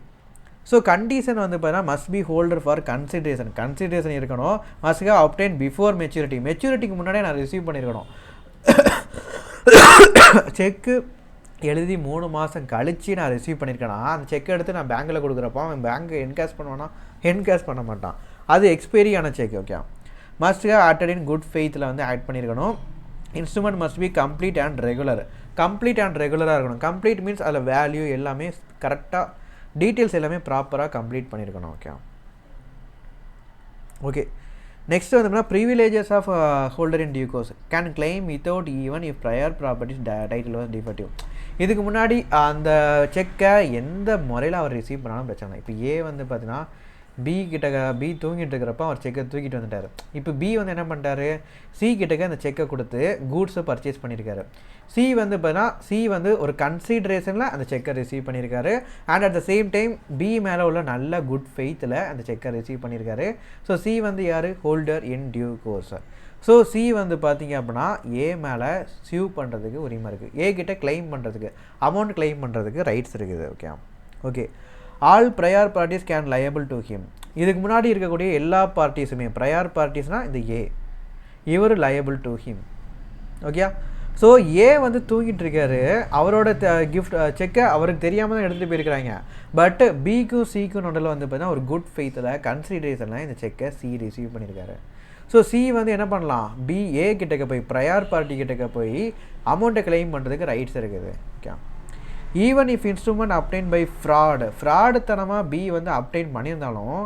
ஸோ கண்டிஷன் வந்து பார்த்தீங்கன்னா must be holder for consideration இருக்கணும். மஸ்ட் ஹேவ் அப்டெயின் பிஃபோர் மெச்சூரிட்டிக்கு முன்னாடியே நான் ரிசீவ் பண்ணியிருக்கணும். செக்கு எழுதி 3 மாதம் கழித்து நான் ரிசீவ் பண்ணியிருக்கேன்னா அந்த செக்கை எடுத்து நான் பேங்க்கில் கொடுக்குறப்போ அவன் பேங்க்கு என்கேஷ் பண்ணுவானா, என்கேஷ் பண்ண மாட்டான், அது எக்ஸ்பைரியான cheque. Okay, must have acted in good ஃபெய்த்தில் வந்து ஆட் பண்ணியிருக்கணும். Instrument must be complete and ரெகுலராக இருக்கணும். கம்ப்ளீட் மீன்ஸ் அதில் வேல்யூ எல்லாமே கரெக்டாக, டீட்டெயில்ஸ் எல்லாமே ப்ராப்பராக கம்ப்ளீட் பண்ணியிருக்கணும். ஓகே, நெக்ஸ்ட் வந்து privileges of holder in due course can claim without even if prior properties title was defective. இதுக்கு முன்னாடி அந்த செக்கை எந்த முறையில் அவர் ரிசீவ் பண்ணாலும் பிரச்சனை. இப்போ ஏ வந்து பார்த்தீங்கன்னா பி தூங்கிட்டு இருக்கிறப்ப அவர் செக்கை தூக்கிட்டு வந்துட்டார். இப்போ பி வந்து என்ன பண்ணிட்டாரு, சி கிட்டக்க அந்த செக்கை கொடுத்து கூட்ஸை பர்ச்சேஸ் பண்ணியிருக்காரு. சி வந்து பார்த்தீங்கன்னா சி வந்து ஒரு கன்சிடரேஷனில் அந்த செக்கை ரிசீவ் பண்ணியிருக்காரு. And at the same time B மேலே உள்ள நல்ல குட் ஃபெய்த்தில் அந்த செக்கை ரிசீவ் பண்ணியிருக்காரு. ஸோ சி வந்து யார், holder in due course. So C வந்து பார்த்தீங்க அப்படின்னா ஏ மேலே சியூ பண்ணுறதுக்கு உரிமை இருக்குது, ஏ கிட்ட கிளைம் பண்ணுறதுக்கு, அமௌண்ட் கிளைம் பண்ணுறதுக்கு ரைட்ஸ் இருக்குது. Okay, all prior parties can liable to him. இதுக்கு முன்னாடி இருக்கக்கூடிய எல்லா பார்ட்டிஸுமே, ப்ரையர் பார்ட்டிஸ்னால் இந்த ஏ, இவர் liable to him. Okay, so A வந்து தூங்கிட்டு இருக்காரு, அவரோட கிஃப்ட் செக்கை அவருக்கு தெரியாமல் தான் எடுத்துகிட்டு போயிருக்கிறாங்க. பட் பிக்கும் சிக்கும் நடுவில் வந்து பார்த்தீங்கன்னா ஒரு குட் ஃபெய்த்தில் கன்சிடரேஷனில் இந்த செக்கை சி ரிசீவ் பண்ணியிருக்காரு. ஸோ சி வந்து என்ன பண்ணலாம், ஏ கிட்டக்க போய் ப்ரையர் பார்ட்டி கிட்டக்க போய் அமௌண்ட்டை கிளைம் பண்ணுறதுக்கு ரைட்ஸ் இருக்குது. Okay, even if instrument obtain by ஃப்ராடுத்தனமாக பி வந்து அப்டைன் பண்ணியிருந்தாலும்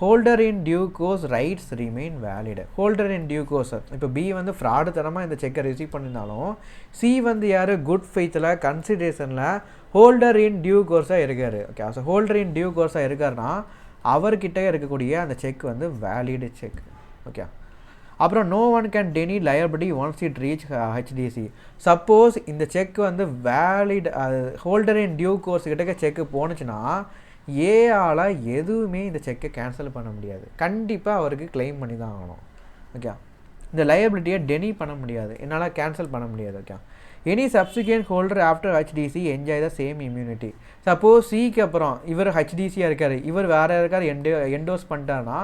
holder in due course rights remain valid. Holder in due course, இப்போ பி வந்து ஃப்ராடுத்தனமாக இந்த செக்கை ரிசீவ் பண்ணியிருந்தாலும் சி வந்து யார், குட் ஃபெய்த்தில் கன்சிடரேஷனில் ஹோல்டர் இன் டியூ கோர்ஸாக இருக்கார். Okay, so holder in due கோர்ஸாக இருக்காருன்னா அவர்கிட்ட இருக்கக்கூடிய அந்த செக் வந்து வேலிடு செக். ஓகே, அப்புறம் no one can deny liability once it reach HTC. Suppose இந்த செக் வந்து valid holder in due course கிட்டக்க செக்கு போணுச்சுன்னா ஏஆல் எதுவுமே இந்த செக்கை கேன்சல் பண்ண முடியாது, கண்டிப்பாக அவருக்கு கிளைம் பண்ணி தான் ஆகணும். ஓகே, இந்த லயபிலிட்டியை டெனி பண்ண முடியாது, என்னால் கேன்சல் பண்ண முடியாது. Okay, any subsequent holder after HTC enjoy the same immunity. Suppose சிக்கு அப்புறம் இவர் ஹெச்டிசியாக இருக்கார், இவர் வேறு யாருக்கார் என்டோஸ் பண்ணிட்டாருன்னா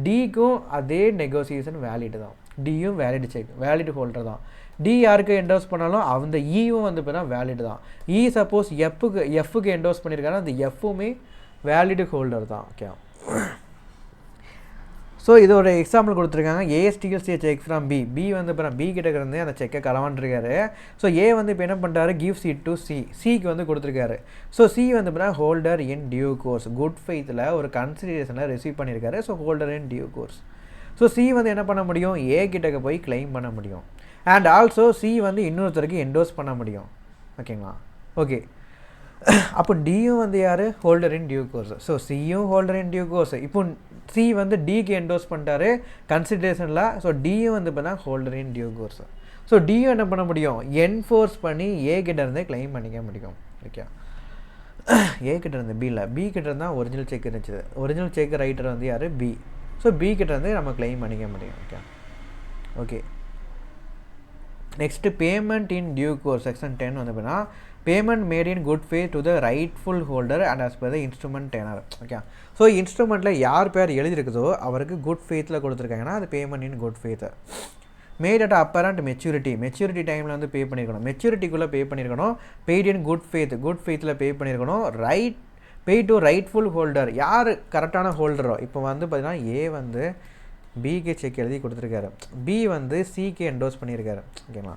டிக்கும் அதே நெகோசியேஷன் வேலிடு தான், டியும் வேலிடு செக், வேலிடு ஹோல்டர் தான். டி யாருக்கு என்டோஸ் பண்ணாலும் அந்த ஈவும் வந்து பார்த்தீங்கன்னா வேலிடு தான். இ சப்போஸ் எஃப்க்கு என்டோஸ் பண்ணியிருக்காரு, அந்த எஃப்புமே வேலிடு ஹோல்டர் தான். ஓகே, ஸோ இது ஒரு எக்ஸாம்பிள் கொடுத்துருக்காங்க. A steals a cheque from B வந்து இப்போ பி கிட்ட இருந்து அந்த செக்கை களவாண்டிருக்காரு. ஸோ ஏ வந்து இப்போ என்ன பண்ணுறாரு, கிவ்ஸ் இட் டு சிக்கு வந்து கொடுத்துருக்காரு. ஸோ சி வந்து இப்போ holder in due course, good ஃபெய்த்தில் ஒரு கன்சிடரேஷனில் ரிசீவ் பண்ணியிருக்காரு. So holder in due course. So C வந்து என்ன பண்ண முடியும், ஏ கிட்டக்க போய் கிளைம் பண்ண முடியும். அண்ட் ஆல்சோ சி வந்து இன்னொருத்தருக்கு என்டோஸ் பண்ண முடியும். ஓகேங்களா, ஓகே, அப்போ டியும் வந்து யார், holder in due course. So சியும் ஹோல்டர் இன் டியூ கோர்ஸ். இப்போ சி வந்து டிக்கு என்டோஸ் பண்ணிட்டாரு கன்சிடரேஷனில். ஸோ டியும் வந்து பார்த்தா holder in due course. So டியும் என்ன பண்ண முடியும், என்ஃபோர்ஸ் பண்ணி ஏ கிட்ட இருந்தே கிளைம் பண்ணிக்க முடியும். ஓகே, ஏ கிட்ட இருந்து பி கிட்ட இருந்தால் ஒரிஜினல் செக் இருந்துச்சு, ஒரிஜினல் செக் ரைட்டர் வந்து யார், பி. ஸோ பி கிட்ட இருந்து நம்ம கிளைம் பண்ணிக்க முடியும். Okay, next payment in due course section 10 வந்து எப்படின்னா payment made in good faith to the rightful holder and as per the instrument tenor. Okay, so இன்ஸ்ட்ருமெண்ட்டில் யார் பேர் எழுதிருக்குதோ அவருக்கு குட் ஃபேத்தில் கொடுத்துருக்காங்கன்னா அது payment in good faith. Made at apparent maturity டைமில் வந்து பே பண்ணியிருக்கணும், மெச்சூரிட்டிக்குள்ளே பே பண்ணியிருக்கணும். பெய்ட் இன் குட் ஃபேத்தில் பே பண்ணியிருக்கணும். பே டு ரைட்ஃபுல் ஹோல்டர், யார் கரெக்டான ஹோல்டரோ. இப்போ வந்து பார்த்தீங்கன்னா ஏ வந்து பிக்கு செக் எழுதி கொடுத்துருக்காரு, பி வந்து சிக்கு என்டோஸ் பண்ணியிருக்காரு. ஓகேங்களா,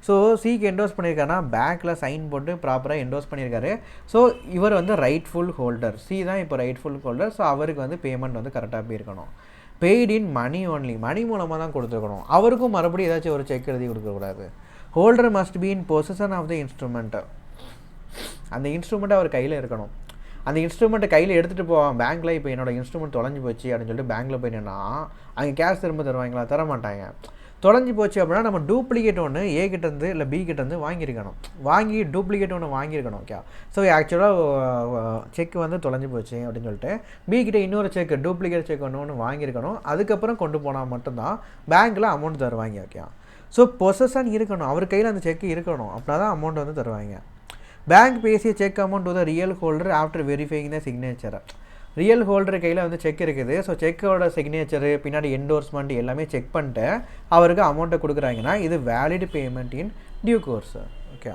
ஸோ சிக்கு என்டோஸ் பண்ணியிருக்காருன்னா பேங்க்கில் சைன் போட்டு ப்ராப்பராக என்டோஸ் பண்ணியிருக்காரு. ஸோ இவர் வந்து ரைட்ஃபுல் ஹோல்டர், சி தான் இப்போ ரைட்ஃபுல் ஹோல்டர். ஸோ அவருக்கு வந்து பேமெண்ட் வந்து கரெக்டாக போயிருக்கணும். பெய்ட் இன் மணி ஓன்லி, மணி மூலமாக தான் கொடுத்துருக்கணும். அவருக்கும் மறுபடியும் ஏதாச்சும் ஒரு செக் எழுதி கொடுக்கக்கூடாது. Holder must be in position of the instrument, அந்த இன்ஸ்ட்ருமெண்ட்டு அவர் கையில் இருக்கணும். அந்த இன்ஸ்ட்ருமெண்ட்டை கையில் எடுத்துகிட்டு போவான் பேங்க்கில். இப்போ என்னோடய இன்ஸ்ட்ருமெண்ட் தொலைஞ்சி போச்சு அப்படின்னு சொல்லிட்டு பேங்க்கில் போயிட்டேன்னா அங்கே கேஷ் திரும்ப தருவாங்களா? தர மாட்டாங்க. தொலைஞ்சி போச்சு அப்படின்னா நம்ம டூப்ளிகேட் ஒன்று ஏ கிட்டேருந்து இல்லை பி கிட்டேருந்து வாங்கி டூப்ளிகேட் ஒன்று வாங்கியிருக்கணும். ஓகே, ஸோ ஆக்சுவலாக செக் வந்து தொலைஞ்சி போச்சு அப்படின்னு சொல்லிட்டு பி கிட்டே இன்னொரு செக் டூப்ளிகேட் செக் ஒன்று வாங்கியிருக்கணும். அதுக்கப்புறம் கொண்டு போனால் மட்டும்தான் பேங்க்கில் அமௌண்ட் தருவாங்க. ஓகே, ஸோ பொசஷன் இருக்கணும், அவர் கையில் அந்த செக் இருக்கணும், அப்படின்னா தான் அமௌண்ட் வந்து தருவாங்க. Bank pays cheque amount to the real holder after verifying the signature. Real holder கையில் வந்து செக் இருக்குது. ஸோ செக்கோட சிக்னேச்சரு பின்னாடி என்டோர்ஸ்மெண்ட் எல்லாமே செக் பண்ணிட்டு அவருக்கு அமௌண்ட்டை கொடுக்குறாங்கன்னா இது valid payment in due course. Okay,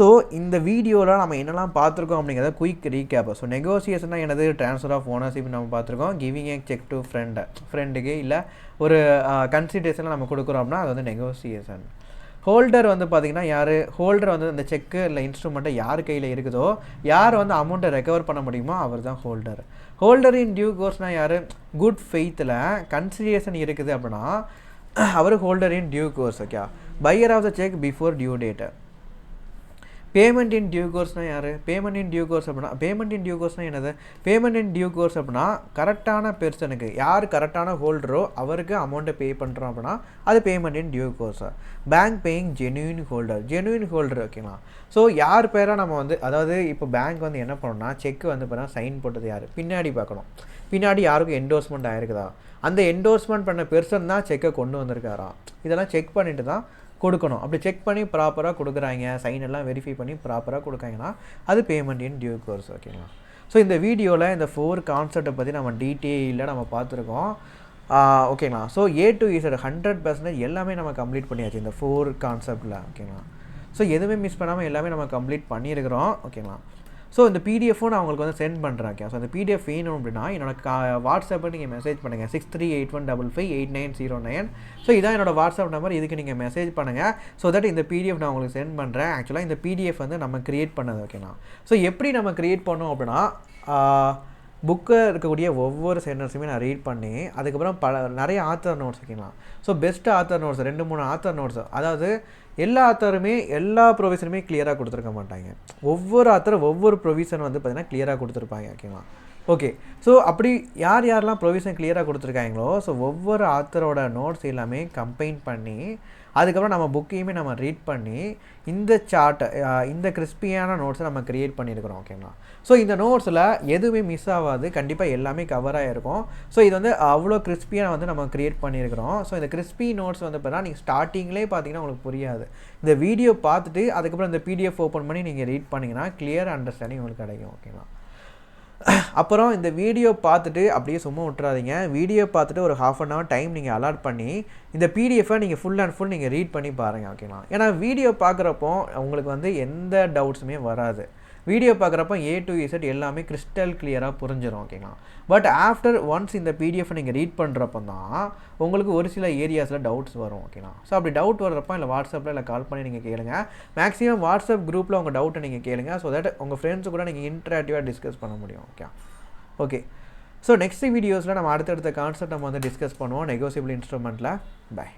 so இந்த வீடியோவில் நம்ம என்னெல்லாம் பார்த்துருக்கோம் அப்படிங்கிறத குயிக் ரீகேப். ஸோ நெகோசியேஷன்னா என்னது? ட்ரான்ஸ்ஃபர் ஆஃப் ஓனர்ஷிப் நம்ம பார்த்துருக்கோம். கிவிங் ஏ செக் டு ஃப்ரெண்டுக்கு இல்லை ஒரு கன்சிடரேஷனில் நம்ம கொடுக்குறோம் அப்படின்னா அது வந்து நெகோசியேஷன். ஹோல்டர் வந்து பார்த்திங்கன்னா யார்? ஹோல்டர் வந்து அந்த செக்கு இல்லை இன்ஸ்ட்ருமெண்ட்டை யார் கையில் இருக்குதோ, யார் வந்து அமௌண்ட்டை ரெக்கவர் பண்ண முடியுமோ அவர் தான் ஹோல்டர். ஹோல்டர் இன் டியூ கோர்ஸ்னால் யார்? குட் ஃபெய்த்தில் கன்சிடரேஷன் இருக்குது அப்படின்னா அவர் holder in due course. Okay, buyer of the cheque before due date. Payment in due கோர்ஸ்னால் யார்? பேமெண்ட் இன் டியூ கோர்ஸ் என்னது? பேமெண்ட் இன் டியூ கோர்ஸ் அப்படின்னா கரெக்டான பெர்சனுக்கு, யார் கரெக்டான ஹோல்டரோ அவருக்கு அமௌண்ட்டை பே பண்ணுறோம் அப்படின்னா அது payment in due course. Bank paying genuine holder. ஓகேங்களா, ஸோ யார் பேராக நம்ம வந்து அதாவது இப்போ பேங்க் வந்து என்ன பண்ணணும்னா செக் வந்து பார்த்தா சைன் போட்டது யார் பின்னாடி பார்க்கணும், பின்னாடி யாருக்கும் என்டோர்ஸ்மெண்ட் ஆயிருக்குதா, அந்த என்டோர்ஸ்மெண்ட் பண்ண பெர்சன் தான் செக்கை கொண்டு வந்திருக்காரா, இதெல்லாம் செக் பண்ணிட்டு தான் கொடுக்கணும். அப்படி செக் பண்ணி ப்ராப்பராக கொடுக்குறாங்க, சைன் எல்லாம் வெரிஃபை பண்ணி ப்ராப்பராக கொடுக்காங்கன்னா அது பேமெண்ட் இன் டியூ கோர்ஸ். ஓகேங்களா, ஸோ இந்த வீடியோவில் இந்த 4 கான்செப்டை பற்றி நம்ம டீட்டெயிலாக நம்ம பார்த்துருக்கோம். ஓகேங்களா, ஸோ A to Z 100% எல்லாமே நம்ம கம்ப்ளீட் பண்ணியாச்சு இந்த 4 கான்செப்டில். ஓகேங்களா, ஸோ எதுவுமே மிஸ் பண்ணாமல் எல்லாமே நம்ம கம்ப்ளீட் பண்ணியிருக்கிறோம். ஓகேங்களா, ஸோ இந்த பிடிஎஃப்பும் நான் உங்களுக்கு வந்து சென்ட் பண்ணுறேன். ஓகே, ஸோ அந்த பிடிஎஃப் வேணும் அப்படின்னா என்னோட வாட்ஸ்அப்பை நீங்கள் மெசேஜ் பண்ணுங்கள் 6381558909. ஸோ இதான் என்னோடய வாட்ஸ்அப் நம்பர், இதுக்கு நீங்கள் மெசேஜ் பண்ணுங்கள். ஸோ தட் இந்த பிடிஎஃப் நான் உங்களுக்கு சென்ட் பண்ணுறேன். ஆக்சுவலாக இந்த பிடிஎஃப் வந்து நம்ம க்ரியேட் பண்ணது. ஓகேண்ணா, ஸோ எப்படி நம்ம க்ரியேட் பண்ணோம் அப்படின்னா புக்கில் இருக்கக்கூடிய ஒவ்வொரு சென்டென்ஸுமே நான் ரீட் பண்ணி அதுக்கப்புறம் நிறைய ஆத்தர் நோட்ஸ். ஓகேங்களா, so best author notes 2-3 author notes, அதாவது எல்லா ஆத்தருமே எல்லா ப்ரொவிஷனுமே கிளியராக கொடுத்துருக்க மாட்டாங்க. ஒவ்வொரு ஆத்தரும் ஒவ்வொரு ப்ரொவிஷன் வந்து பார்த்திங்கன்னா கிளியராக கொடுத்துருப்பாங்க. ஓகேங்களா, ஓகே, ஸோ அப்படி யாரெல்லாம் ப்ரொவிஷன் கிளியராக கொடுத்துருக்காங்களோ ஸோ ஒவ்வொரு ஆத்தரோட நோட்ஸ் எல்லாமே கம்பைன் பண்ணி அதுக்கப்புறம் நம்ம புக்கையுமே நம்ம ரீட் பண்ணி இந்த சார்ட்டை இந்த கிறிஸ்பியான நோட்ஸை நம்ம க்ரியேட் பண்ணியிருக்கிறோம். ஓகேங்களா, ஸோ இந்த நோட்ஸில் எதுவுமே மிஸ் ஆகாது, கண்டிப்பாக எல்லாமே கவராக இருக்கும். ஸோ இது வந்து அவ்வளோ கிறிஸ்பியாக வந்து நம்ம க்ரியேட் பண்ணியிருக்கிறோம். ஸோ இந்த கிறிஸ்பி நோட்ஸ் வந்து பார்த்தீங்கன்னா நீங்கள் ஸ்டார்டிங்லேயே பார்த்தீங்கன்னா உங்களுக்கு புரியாது. இந்த வீடியோ பார்த்துட்டு அதுக்கப்புறம் இந்த பிடிஎஃப் ஓப்பன் பண்ணி நீங்கள் ரீட் பண்ணிங்கன்னா கிளியர் அண்டர்ஸ்டாண்டிங் உங்களுக்கு கிடைக்கும். ஓகேங்களா, அப்புறம் இந்த வீடியோ பார்த்துட்டு அப்படியே சும்மா விட்டுறாதீங்க. வீடியோ பார்த்துட்டு ஒரு 1/2 hour டைம் நீங்கள் அலாட் பண்ணி இந்த பிடிஎஃபை நீங்கள் ஃபுல் அண்ட் ஃபுல் நீங்கள் ரீட் பண்ணி பாருங்கள். ஓகேங்களா, ஏன்னா வீடியோ பார்க்குறப்போ உங்களுக்கு வந்து எந்த டவுட்ஸுமே வராது. வீடியோ பார்க்குறப்ப A to Z எல்லாமே கிறிஸ்டல் கிளியராக புரிஞ்சிடும். ஓகேங்களா, பட் ஆஃப்டர் ஒன்ஸ் இந்த பிடிஎஃபை நீங்கள் ரீட் பண்ணுறப்போ தான் உங்களுக்கு ஒரு சில ஏரியாஸில் டவுட்ஸ் வரும். ஓகேங்களா, ஸோ அப்படி டவுட் வர்றப்போ இல்லை வாட்ஸ்அப்பில் இல்லை கால் பண்ணி நீங்கள் கேளுங்க. மேக்ஸிமம் வாட்ஸ்அப் குரூப்பில் உங்கள் டவுட்டை நீங்கள் கேளுங்க. ஸோ தட் உங்கள் ஃப்ரெண்ட்ஸு கூட நீங்கள் இன்ட்ராக்டிவாக டிஸ்கஸ் பண்ண முடியும். ஓகே, ஸோ நெக்ஸ்ட் வீடியோஸில் நம்ம அடுத்தடுத்த கான்செப்ட் நம்ம வந்து டிஸ்கஸ் பண்ணுவோம் நெகோசியபிள் இன்ஸ்ட்ருமெண்ட்டில். பை.